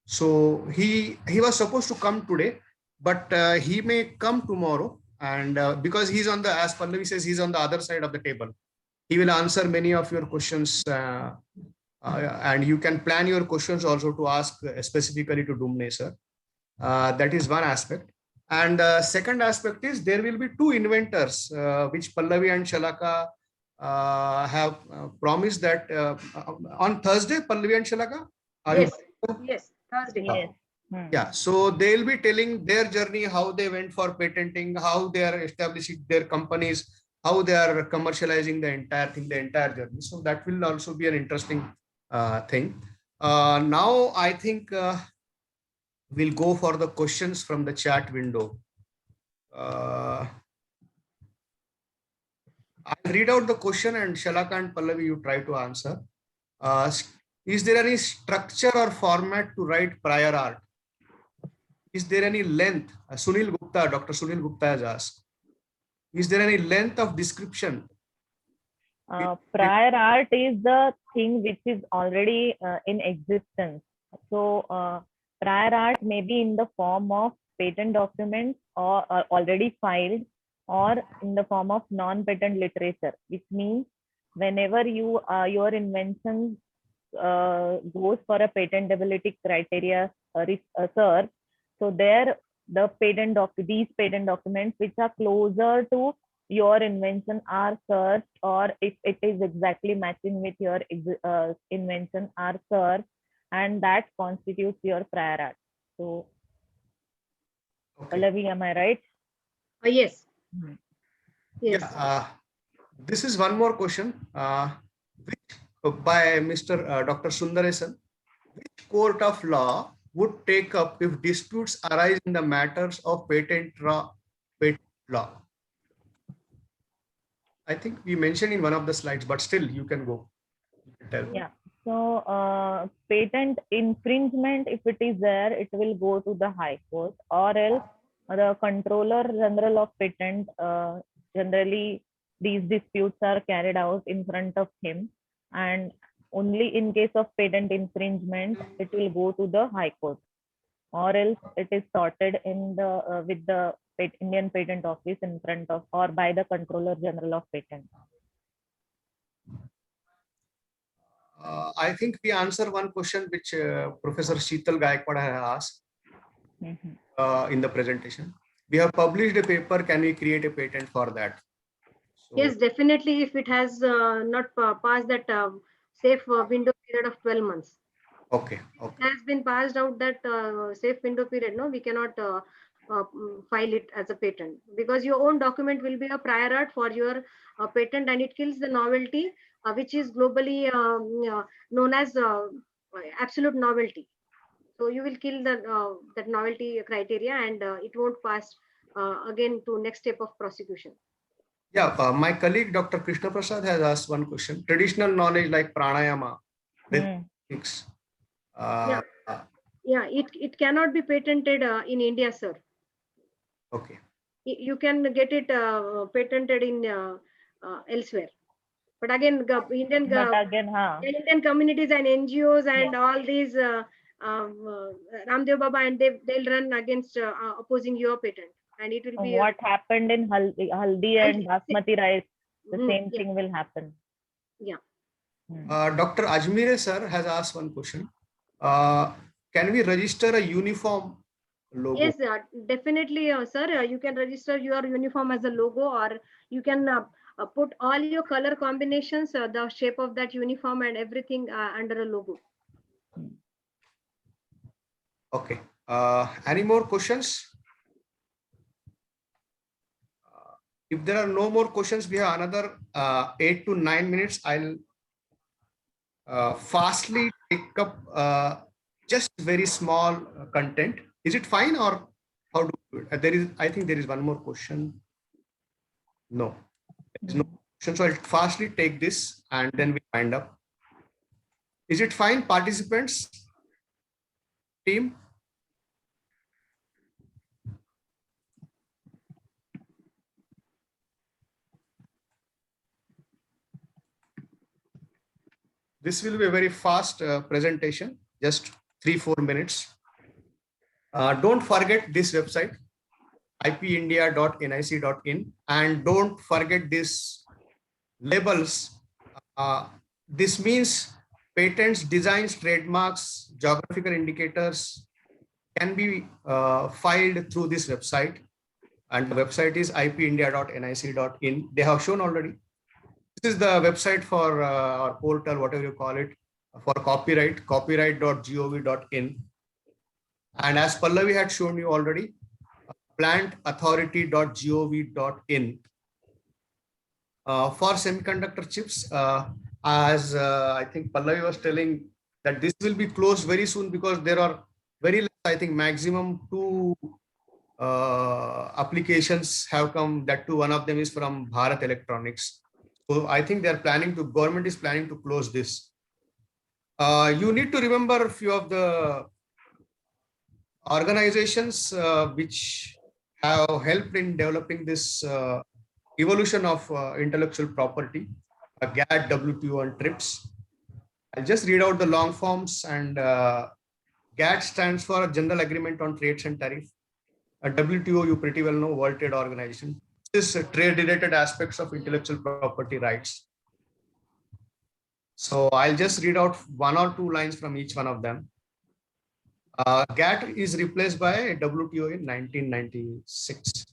So he was supposed to come today, but he may come tomorrow. And because he's on the, as Pallavi says, he's on the other side of the table. He will answer many of your questions. And you can plan your questions also to ask specifically to Dumne, sir. That is one aspect. And second aspect is there will be 2 inventors, which Pallavi and Shalaka have promised that on Thursday, Pallavi and Shalaka. Yes. Yes. Thursday. Yes. Yeah, so they'll be telling their journey, how they went for patenting, how they are establishing their companies, how they are commercializing the entire thing, the entire journey. So that will also be an interesting thing. Now, I think we'll go for the questions from the chat window. I'll read out the question and Shalaka and Pallavi, you try to answer. Is there any structure or format to write prior art? Is there any length? Sunil Gupta, Dr. Sunil Gupta has asked. Is there any length of description? Prior art is the thing which is already in existence. So prior art may be in the form of patent documents or already filed, or in the form of non-patent literature, which means whenever your invention goes for a patentability criteria search, so there these patent documents which are closer to your invention are searched, or if it is exactly matching with your invention are searched, and that constitutes your prior art. So Okay. Pallavi, am I right? Yes. Hmm. Yes. Yeah, this is one more question, by Mr. Dr. Sundaresan. Which court of law would take up if disputes arise in the matters of patent law? I think we mentioned in one of the slides, but still you can go. You can tell. Yeah. So patent infringement, if it is there, it will go to the High Court, or else the Controller General of Patent. Generally, these disputes are carried out in front of him, and only in case of patent infringement, it will go to the High Court, or else it is sorted in the with the Indian Patent Office in front of, or by the Controller General of Patent. I think we answer one question which Professor Sheetal Gaikwad has asked in the presentation. We have published a paper. Can we create a patent for that? So, Yes, definitely. If it has not passed that safe window period of 12 months. okay. Okay. It has been passed out that safe window period. No, we cannot file it as a patent, because your own document will be a prior art for your patent, and it kills the novelty, which is globally known as absolute novelty. So you will kill the that novelty criteria, and it won't pass again to next step of prosecution. Yeah, my colleague Dr. Krishna Prasad has asked one question. Traditional knowledge like pranayama, techniques. Yeah, it cannot be patented in India, sir. Okay. You can get it patented in elsewhere. But again, Indian communities and NGOs and all these Ramdev Baba, and they'll run against opposing your patent, and it will be what happened in Haldi and Basmati rice, the same thing will happen. Yeah. Dr. Ajmire sir has asked one question. Can we register a uniform logo? Yes, definitely, sir. You can register your uniform as a logo, or you can put all your color combinations, the shape of that uniform and everything under a logo. Okay. Any more questions? If there are no more questions, we have another 8 to 9 minutes. I'll fastly take up just very small content. Is it fine, or how do we do it? There is, I think there is one more question. No, there is no question. So I'll fastly take this and then we wind up. Is it fine, participants? Team? This will be a very fast presentation, just 3-4 minutes. Don't forget this website, ipindia.nic.in, and don't forget these labels. This means patents, designs, trademarks, geographical indicators can be filed through this website, and the website is ipindia.nic.in. They have shown already. This is the website for our portal, whatever you call it, for copyright, copyright.gov.in. And as Pallavi had shown you already, plantauthority.gov.in. For semiconductor chips, as I think Pallavi was telling, that this will be closed very soon, because there are very less, I think maximum 2 applications have come. That too, one of them is from Bharat Electronics. So I think they are planning to, government is planning to close this. You need to remember a few of the organizations which have helped in developing this evolution of intellectual property, GATT, WTO, and TRIPS. I'll just read out the long forms. And GATT stands for General Agreement on Trades and Tariff. WTO, you pretty well know, World Trade Organization. This is trade-related aspects of intellectual property rights. So I'll just read out 1 or 2 lines from each one of them. GATT is replaced by WTO in 1996.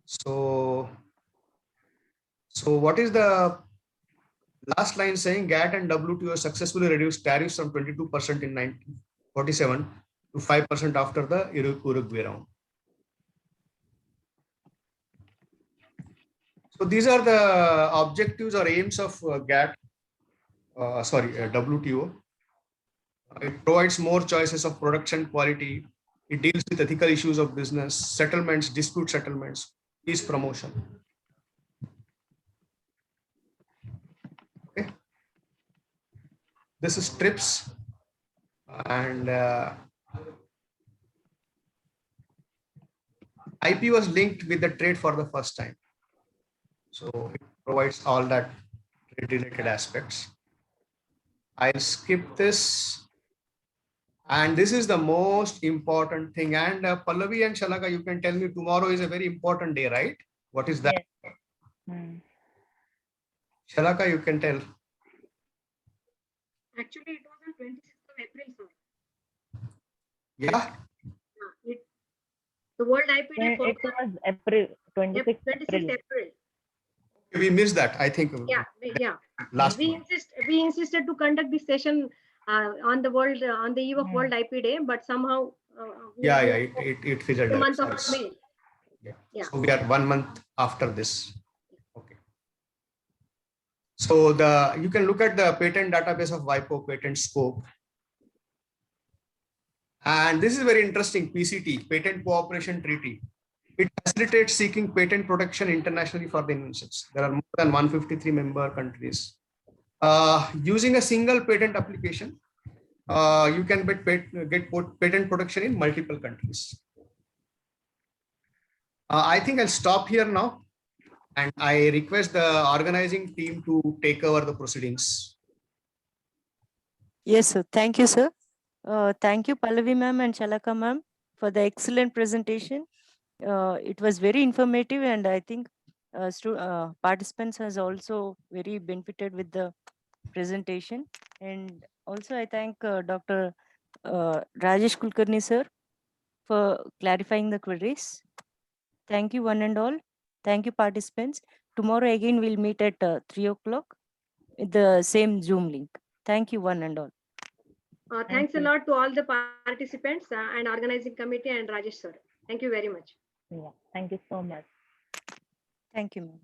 So what is the last line saying? GATT and WTO successfully reduced tariffs from 22% in 1947 to 5% after the Uruguay round. So these are the objectives or aims of WTO. It provides more choices of production quality. It deals with ethical issues of business, settlements, dispute settlements, peace promotion. Okay. This is TRIPS, and IP was linked with the trade for the first time. So it provides all that trade-related aspects. I'll skip this. And this is the most important thing. And Pallavi and Shalaka, you can tell me, tomorrow is a very important day, right? What is that? Yes. Shalaka, you can tell. Actually, it was on 26th of April, sir. Yeah. The World IP Day It was April 26th. 26th April. We missed that, I think. Yeah. Last We month. insisted to conduct this session on the eve of World IP Day, but somehow it fizzled the out. month of May. Yeah. So we are 1 month after this. Okay. So you can look at the patent database of WIPO, patent scope. And this is very interesting. PCT, Patent Cooperation Treaty. It facilitates seeking patent protection internationally for the inventions. There are more than 153 member countries. Using a single patent application, you can get patent protection in multiple countries. I think I'll stop here now, and I request the organizing team to take over the proceedings. Yes, sir. Thank you, sir. Thank you, Pallavi ma'am and Shalaka ma'am, for the excellent presentation. It was very informative, and I think participants has also very benefited with the presentation. And also I thank Dr. Rajesh Kulkarni sir for clarifying the queries. Thank you one and all. Thank you participants. Tomorrow again we'll meet at 3 o'clock with the same Zoom link. Thank you one and all. Thanks a lot to all the participants and organizing committee and Rajesh sir. Thank you very much. Yeah, thank you so much. Thank you, ma'am.